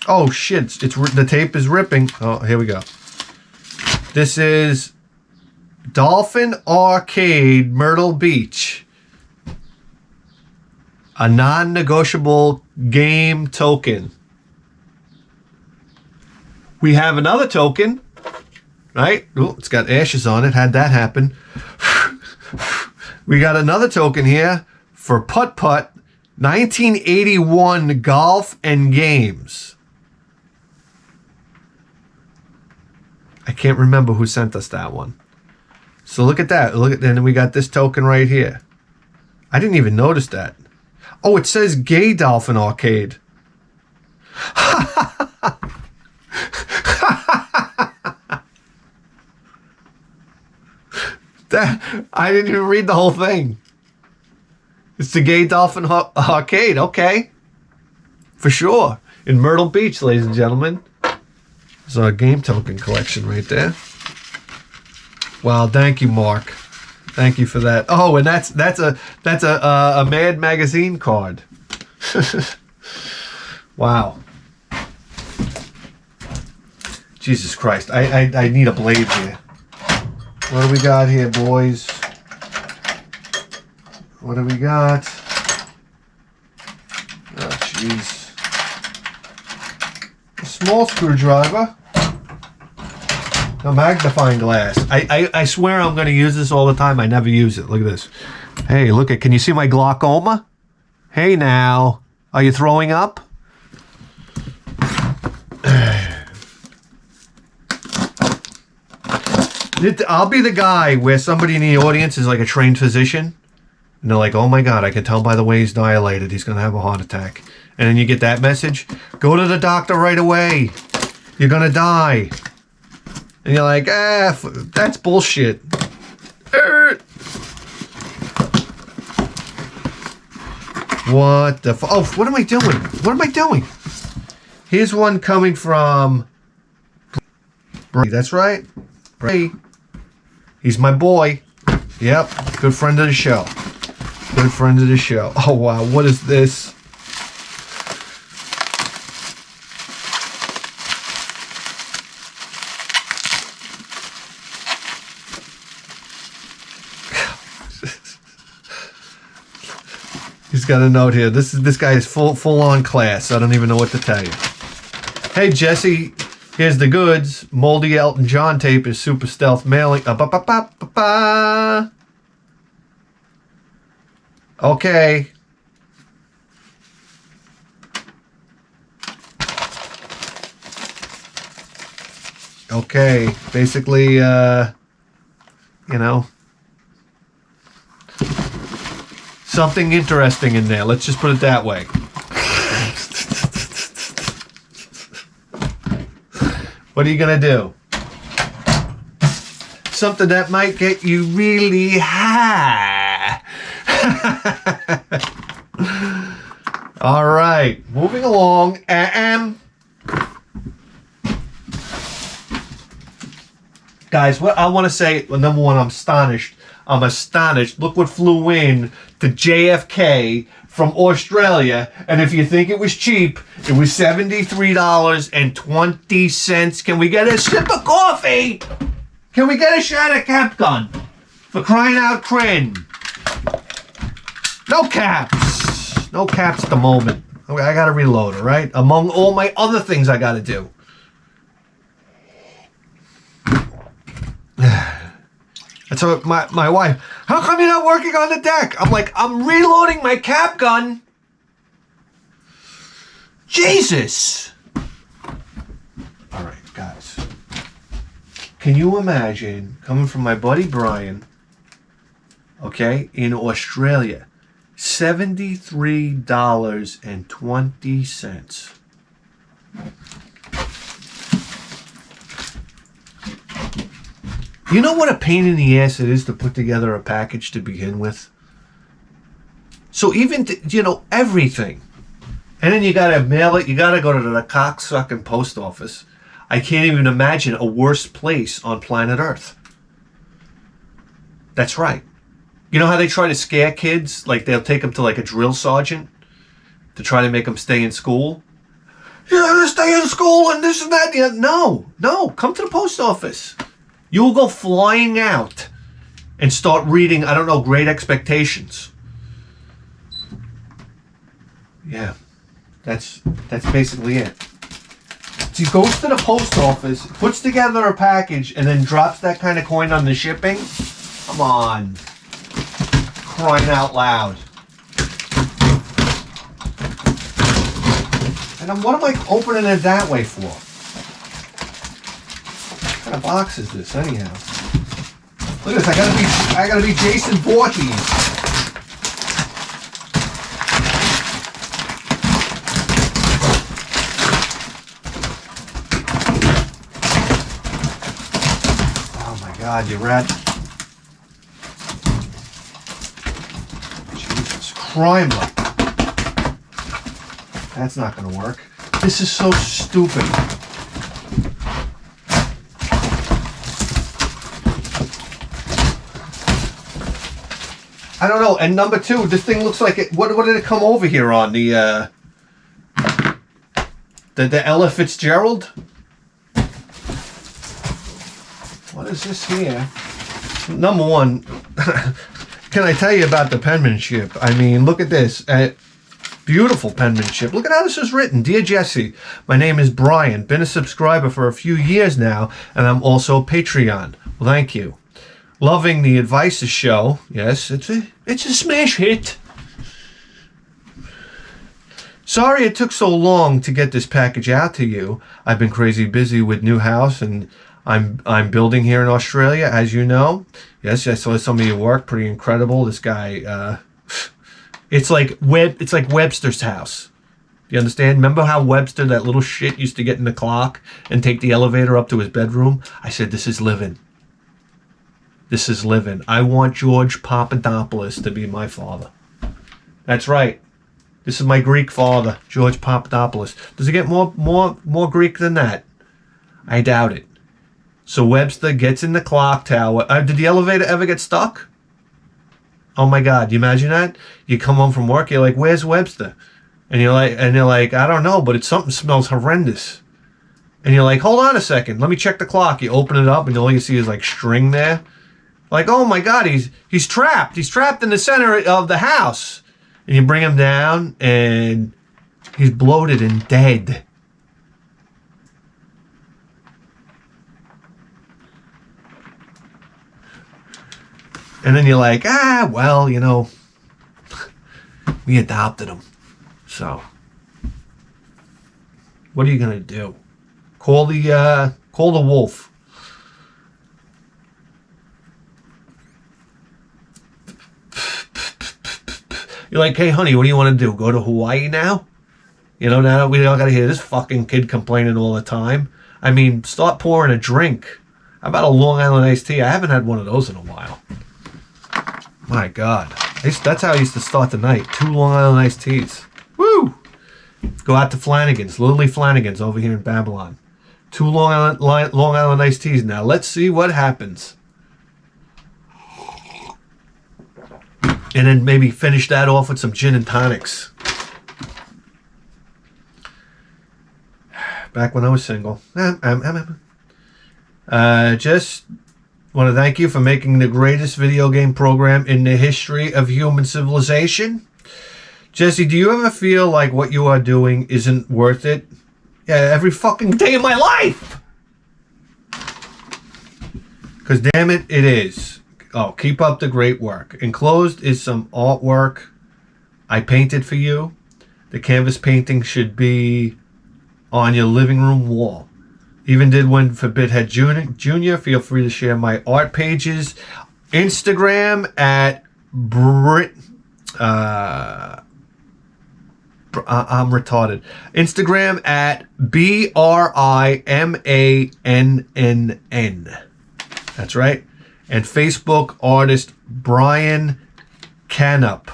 Oh shit, the tape is ripping. Oh, here we go. This is Dolphin Arcade Myrtle Beach. A non-negotiable game token. We have another token, right? Oh, it's got ashes on it. Had that happen. We got another token here for Putt Putt 1981 Golf and Games. I can't remember who sent us that one. So look at that. Look at, and then we got this token right here. I didn't even notice that. Oh, it says Gay Dolphin Arcade. I didn't even read the whole thing. It's the Gay Dolphin Arcade. Okay. For sure. In Myrtle Beach, ladies and gentlemen. There's our game token collection right there. Wow, thank you, Mark. Thank you for that. Oh, and that's a Mad Magazine card. Wow. Jesus Christ. I need a blade here. What do we got here, boys? What do we got? Oh, jeez. A small screwdriver. A magnifying glass. I swear I'm going to use this all the time. I never use it. Look at this. Hey, look at. Can you see my glaucoma? Hey, now. Are you throwing up? I'll be the guy where somebody in the audience is like a trained physician. And they're like, oh my God, I can tell by the way he's dilated. He's going to have a heart attack. And then you get that message. Go to the doctor right away. You're going to die. And you're like, that's bullshit. What the oh, what am I doing? What am I doing? Here's one coming from that's right. Bray. He's my boy. Yep. Good friend of the show. Good friend of the show. Oh wow, what is this? He's got a note here. This guy is full on class. I don't even know what to tell you. Hey Jesse, here's the goods. Moldy Elton John tape is super stealth mailing. Okay. Okay, basically, you know, something interesting in there. Let's just put it that way. What are you gonna do? Something that might get you really high. All right, moving along. Guys, what I want to say, well, number one, I'm astonished. I'm astonished. Look what flew in to JFK from Australia. And if you think it was cheap, it was $73.20. Can we get a sip of coffee? Can we get a shot of Cap Gun? For crying out crin. No caps. No caps at the moment. Okay, I got to reload, all right? Among all my other things I got to do. That's what my wife, how come you're not working on the deck? I'm like, I'm reloading my Cap Gun. Jesus. All right, guys. Can you imagine coming from my buddy Brian, okay, in Australia, $73.20. You know what a pain in the ass it is to put together a package to begin with? So even, everything. And then you got to mail it. You got to go to the cocksucking post office. I can't even imagine a worse place on planet Earth. That's right. You know how they try to scare kids? Like they'll take them to like a drill sergeant to try to make them stay in school. You're going to stay in school and this and that. Yeah, no, come to the post office. You will go flying out and start reading, I don't know, Great Expectations. Yeah, that's basically it. So he goes to the post office, puts together a package, and then drops that kind of coin on the shipping. Come on. Crying out loud. And then what am I opening it that way for? What kind of box is this anyhow? Look at this, I gotta be Jason Voorhees. Oh my God, you rat. Jesus, crime. That's not gonna work. This is so stupid. I don't know. And number two, this thing looks like it. What did it come over here on? The Ella Fitzgerald? What is this here? Number one, can I tell you about the penmanship? I mean, look at this. Beautiful penmanship. Look at how this is written. Dear Jesse, my name is Brian. Been a subscriber for a few years now, and I'm also a Patreon. Well, thank you. Loving the Advices show. Yes, it's a smash hit. Sorry it took so long to get this package out to you. I've been crazy busy with new house, and I'm building here in Australia, as you know. Yes, I saw some of your work. Pretty incredible. This guy. It's like Webster's house. You understand? Remember how Webster, that little shit, used to get in the clock and take the elevator up to his bedroom? I said, this is living. This is living. I want George Papadopoulos to be my father. That's right. This is my Greek father, George Papadopoulos. Does it get more Greek than that? I doubt it. So Webster gets in the clock tower. Did the elevator ever get stuck? Oh my God, you imagine that? You come home from work, you're like, where's Webster? And you're like, I don't know, but something smells horrendous. And you're like, hold on a second, let me check the clock. You open it up and all you see is like string there. Like, oh my God, he's trapped. He's trapped in the center of the house. And you bring him down and he's bloated and dead. And then you're like, well, we adopted him. So, what are you going to do? Call the wolf. You're like, hey, honey, what do you want to do? Go to Hawaii now? You know, now we don't got to hear this fucking kid complaining all the time. I mean, start pouring a drink. How about a Long Island iced tea? I haven't had one of those in a while. My God. That's how I used to start the night. 2 Long Island iced teas. Woo! Go out to Flanagan's. Lily Flanagan's over here in Babylon. 2 Long Island iced teas. Now, let's see what happens. And then maybe finish that off with some gin and tonics. Back when I was single. Just want to thank you for making the greatest video game program in the history of human civilization. Jesse, do you ever feel like what you are doing isn't worth it? Yeah, every fucking day of my life! Because damn it, it is. Oh, keep up the great work. Enclosed is some artwork I painted for you. The canvas painting should be on your living room wall. Even did one for Bithead Junior. Feel free to share my art pages. Instagram at I'm retarded. Instagram at BRIMANNN. That's right. And Facebook artist Brian Canup.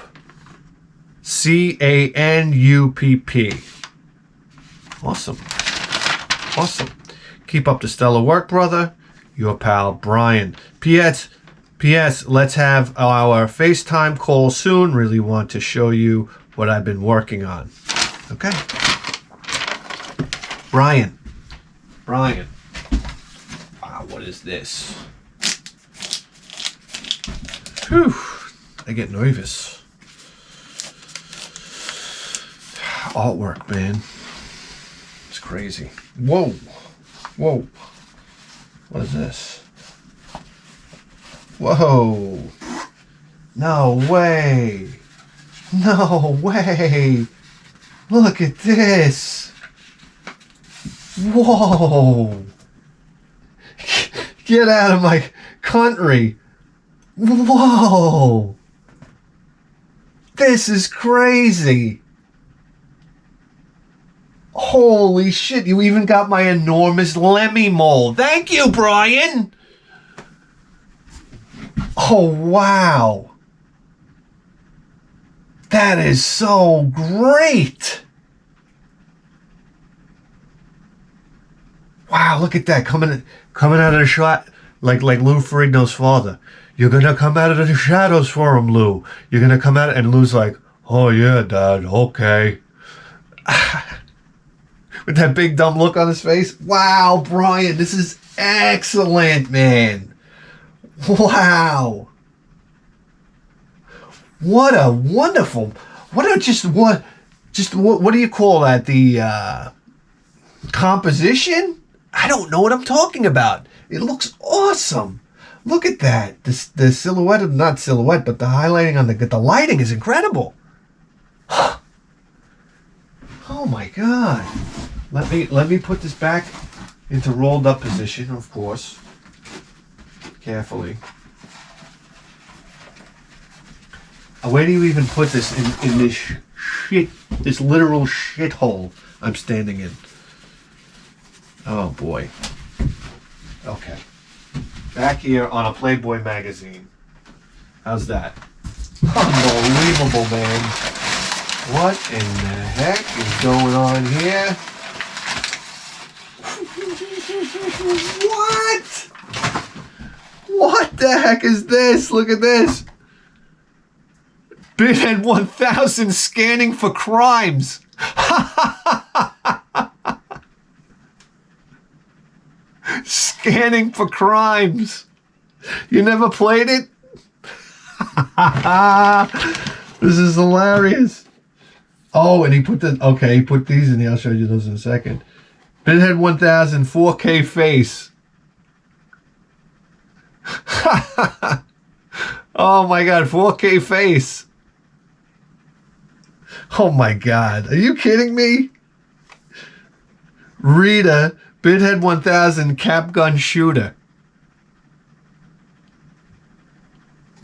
CANUPP. Awesome. Awesome. Keep up the stellar work, brother. Your pal, Brian. P.S. Let's have our FaceTime call soon. Really want to show you what I've been working on. Okay. Brian. Wow, what is this? Whew. I get nervous. Artwork, man. It's crazy. Whoa. What is this? Whoa. No way. Look at this. Whoa. Get out of my country. Whoa. This is crazy. Holy shit, you even got my enormous Lemmy mole. Thank you, Brian. Oh, wow. That is so great. Wow, look at that. Coming out of the shot like Lou Ferrigno's father. You're going to come out of the shadows for him, Lou. You're going to come out, and Lou's like, oh, yeah, Dad, okay. With that big dumb look on his face. Wow, Brian, this is excellent, man. Wow. What a wonderful, what do you call that? The composition? I don't know what I'm talking about. It looks awesome. Look at that. The silhouette, not silhouette, but the highlighting on the lighting is incredible. Oh my God. Let me put this back into rolled up position, of course. Carefully. Where do you even put this in this shit, this literal shithole I'm standing in? Oh boy. Okay. Back here on a Playboy magazine. How's that? Unbelievable, man. What in the heck is going on here? What? What the heck is this? Look at this. Bithead 1000 scanning for crimes. Scanning for crimes. You never played it? This is hilarious. Oh, and he put these in here. I'll show you those in a second. Bithead 1000 4K face. Oh my God, 4K face. Oh my God, are you kidding me? Rita Bithead 1000 cap gun shooter.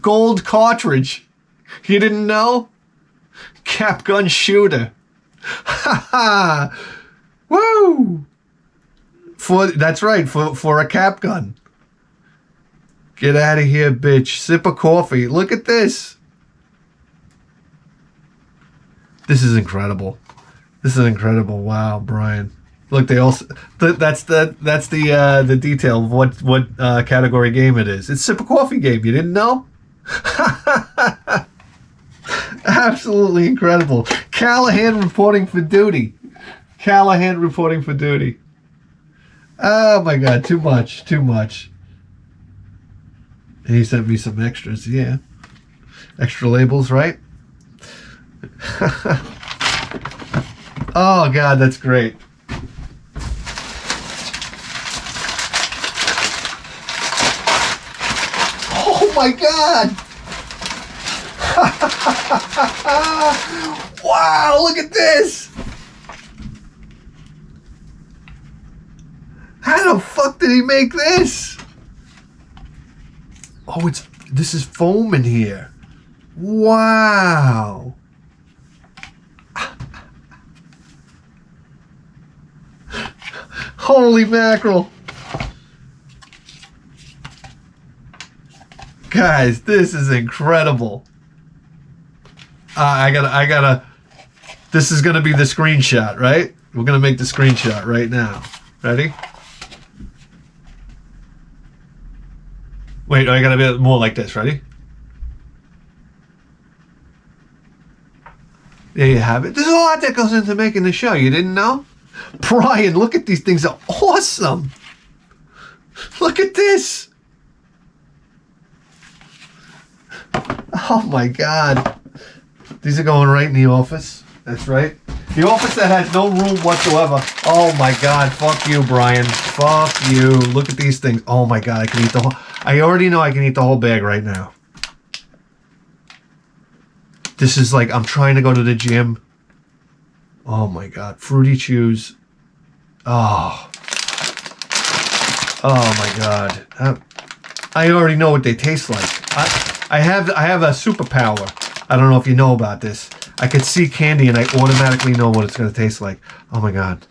Gold cartridge. You didn't know? Cap gun shooter. Ha ha. Woo! That's right, for a cap gun. Get out of here, bitch. Sip of coffee. Look at this. This is incredible. This is incredible. Wow, Brian. Look, they also that's the detail of what category game it is. It's sip of coffee game. You didn't know? Absolutely incredible. Callahan reporting for duty. Callahan reporting for duty. Oh my God, too much, too much. And he sent me some extras, yeah. Extra labels, right? Oh God, that's great. Oh my God! Wow, look at this! How the fuck did he make this? Oh, this is foam in here. Wow. Holy mackerel. Guys, this is incredible. I gotta, this is gonna be the screenshot, right? We're gonna make the screenshot right now. Ready? Wait, I gotta be more like this. Ready? There you have it. There's a lot that goes into making the show. You didn't know? Brian, look at these things. Are awesome. Look at this. Oh my God. These are going right in the office. That's right. The office that has no room whatsoever. Oh my God. Fuck you, Brian. Fuck you. Look at these things. Oh my God. I can eat the whole... I already know I can eat the whole bag right now. This is like I'm trying to go to the gym. Oh my God. Fruity Chews. Oh. Oh my God. I already know what they taste like. I have a superpower. I don't know if you know about this. I could see candy and I automatically know what it's going to taste like. Oh my God.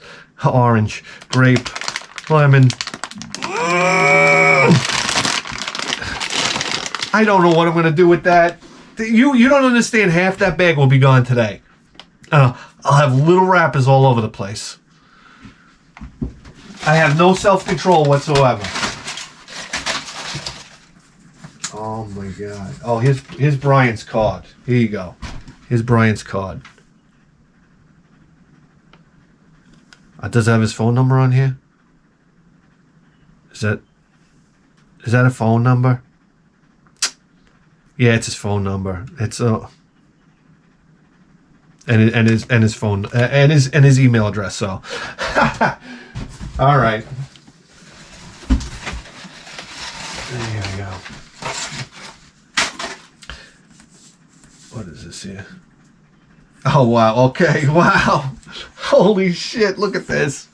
Orange, grape, lemon. I don't know what I'm going to do with that. You don't understand. Half that bag will be gone today. I'll have little wrappers all over the place. I have no self-control whatsoever. Oh my God. Oh, here's Brian's card. Here you go. Here's Brian's card. Does it have his phone number on here? Is that a phone number? Yeah, it's his phone number. It's and his phone and his email address. So, all right. There we go. What is this here? Oh wow. Okay. Wow. Holy shit! Look at this.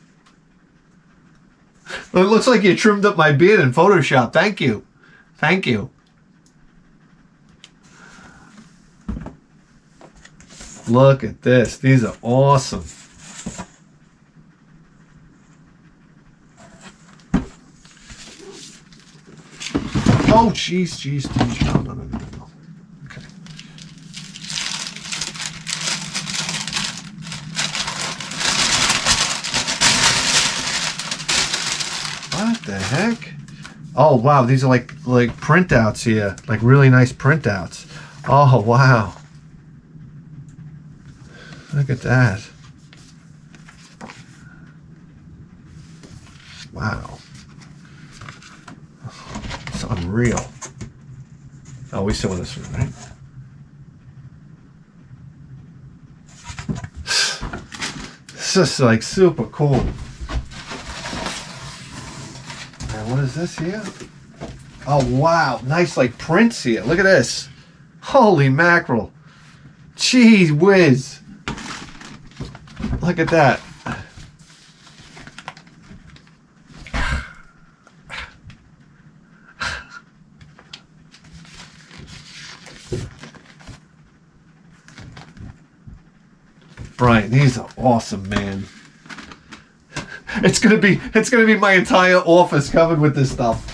It looks like you trimmed up my beard in Photoshop. Thank you. Thank you. Look at this. These are awesome. Oh, jeez. No. Okay. What the heck? Oh, wow. These are like printouts here. Like really nice printouts. Oh, wow. Look at that. Wow. It's unreal. Oh, we still in this one, right? It's just like super cool. And what is this here? Oh, wow. Nice like prints here. Look at this. Holy mackerel. Jeez whiz. Look at that. Brian, these are awesome, man. It's gonna be my entire office covered with this stuff.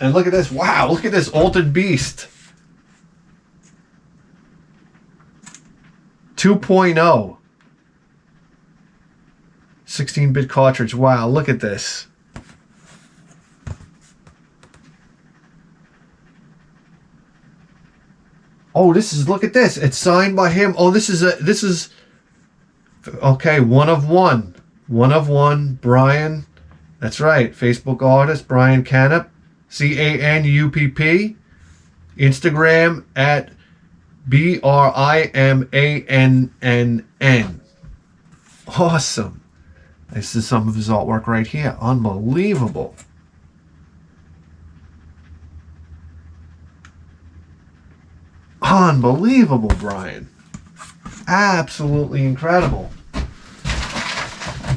And look at this. Wow, look at this Altered Beast. 2.0. 16-bit cartridge. Wow, look at this. Oh, look at this. It's signed by him. Oh, this is okay, one of one. One of one, Brian. That's right. Facebook artist, Brian Canup. CANUPP. Instagram at BRIMANNN. Awesome. This is some of his artwork right here. Unbelievable. Unbelievable, Brian. Absolutely incredible.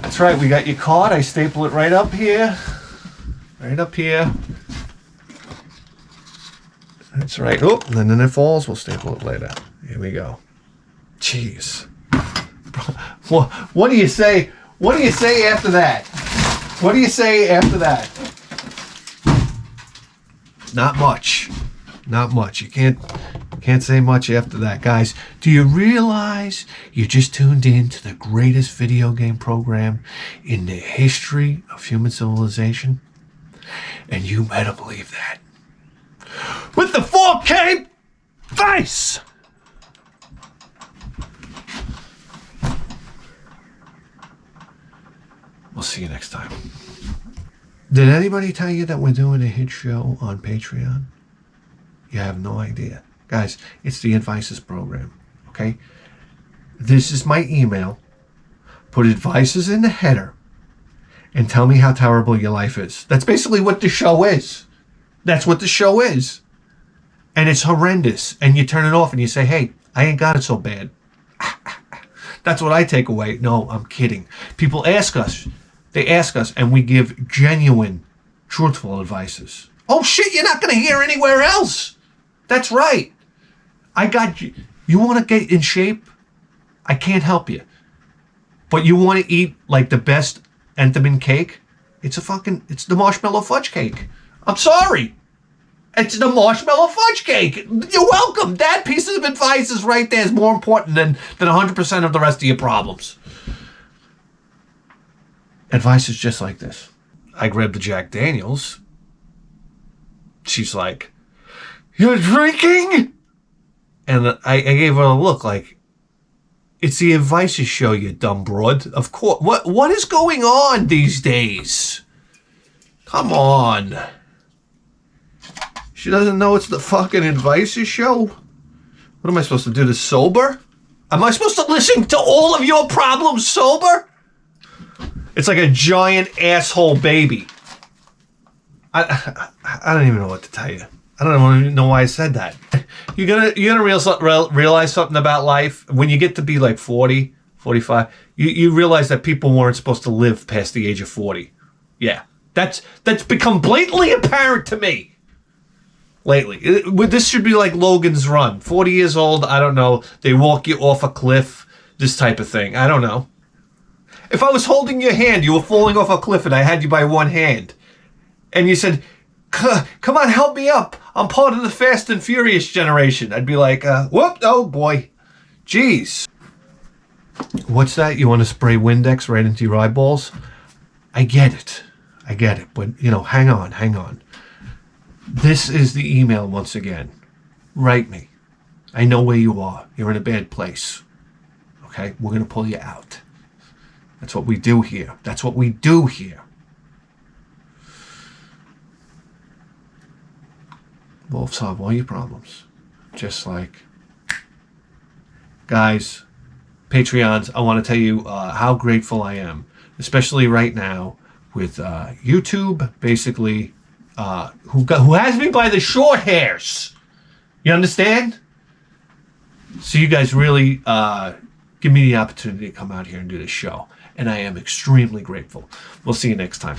That's right, we got your card. I staple it right up here. Right up here. That's right. Oh, and then it falls. We'll staple it later. Here we go. Jeez. What do you say? What do you say after that? What do you say after that? Not much. Not much. You can't say much after that. Guys, do you realize you just tuned in to the greatest video game program in the history of human civilization? And you better believe that. With the 4K face! We'll see you next time. Did anybody tell you that we're doing a hit show on Patreon? You have no idea. Guys, it's the Advices program, okay? This is my email. Put Advices in the header and tell me how terrible your life is. That's basically what the show is. That's what the show is. And it's horrendous. And you turn it off and you say, hey, I ain't got it so bad. That's what I take away. No, I'm kidding. People ask us. They ask us and we give genuine, truthful advices. Oh shit, you're not going to hear anywhere else. That's right. I got you. You want to get in shape? I can't help you. But you want to eat like the best Entenmann cake? It's the marshmallow fudge cake. I'm sorry. It's the marshmallow fudge cake. You're welcome. That piece of advice is right there is more important than 100% of the rest of your problems. Advice is just like this. I grabbed the Jack Daniels. She's like, you're drinking? And I gave her a look like, it's the Advices show, you dumb broad. Of course. What is going on these days? Come on. She doesn't know it's the fucking Advices show? What am I supposed to do this sober? Am I supposed to listen to all of your problems sober? It's like a giant asshole baby. I don't even know what to tell you. I don't even know why I said that. You're gonna realize something about life when you get to be like 40, 45. You realize that people weren't supposed to live past the age of 40. Yeah, that's become blatantly apparent to me lately. This should be like Logan's Run. 40 years old, I don't know. They walk you off a cliff, this type of thing. I don't know. If I was holding your hand, you were falling off a cliff and I had you by one hand, and you said, come on, help me up. I'm part of the Fast and Furious generation. I'd be like, whoop, oh boy. Jeez. What's that? You want to spray Windex right into your eyeballs? I get it. But, hang on. This is the email once again. Write me. I know where you are. You're in a bad place. Okay? We're going to pull you out. That's what we do here. We'll solve all your problems. Just like, guys, Patreons, I want to tell you how grateful I am, especially right now with YouTube, basically, who has me by the short hairs. You understand? So you guys really give me the opportunity to come out here and do this show, and I am extremely grateful. We'll see you next time.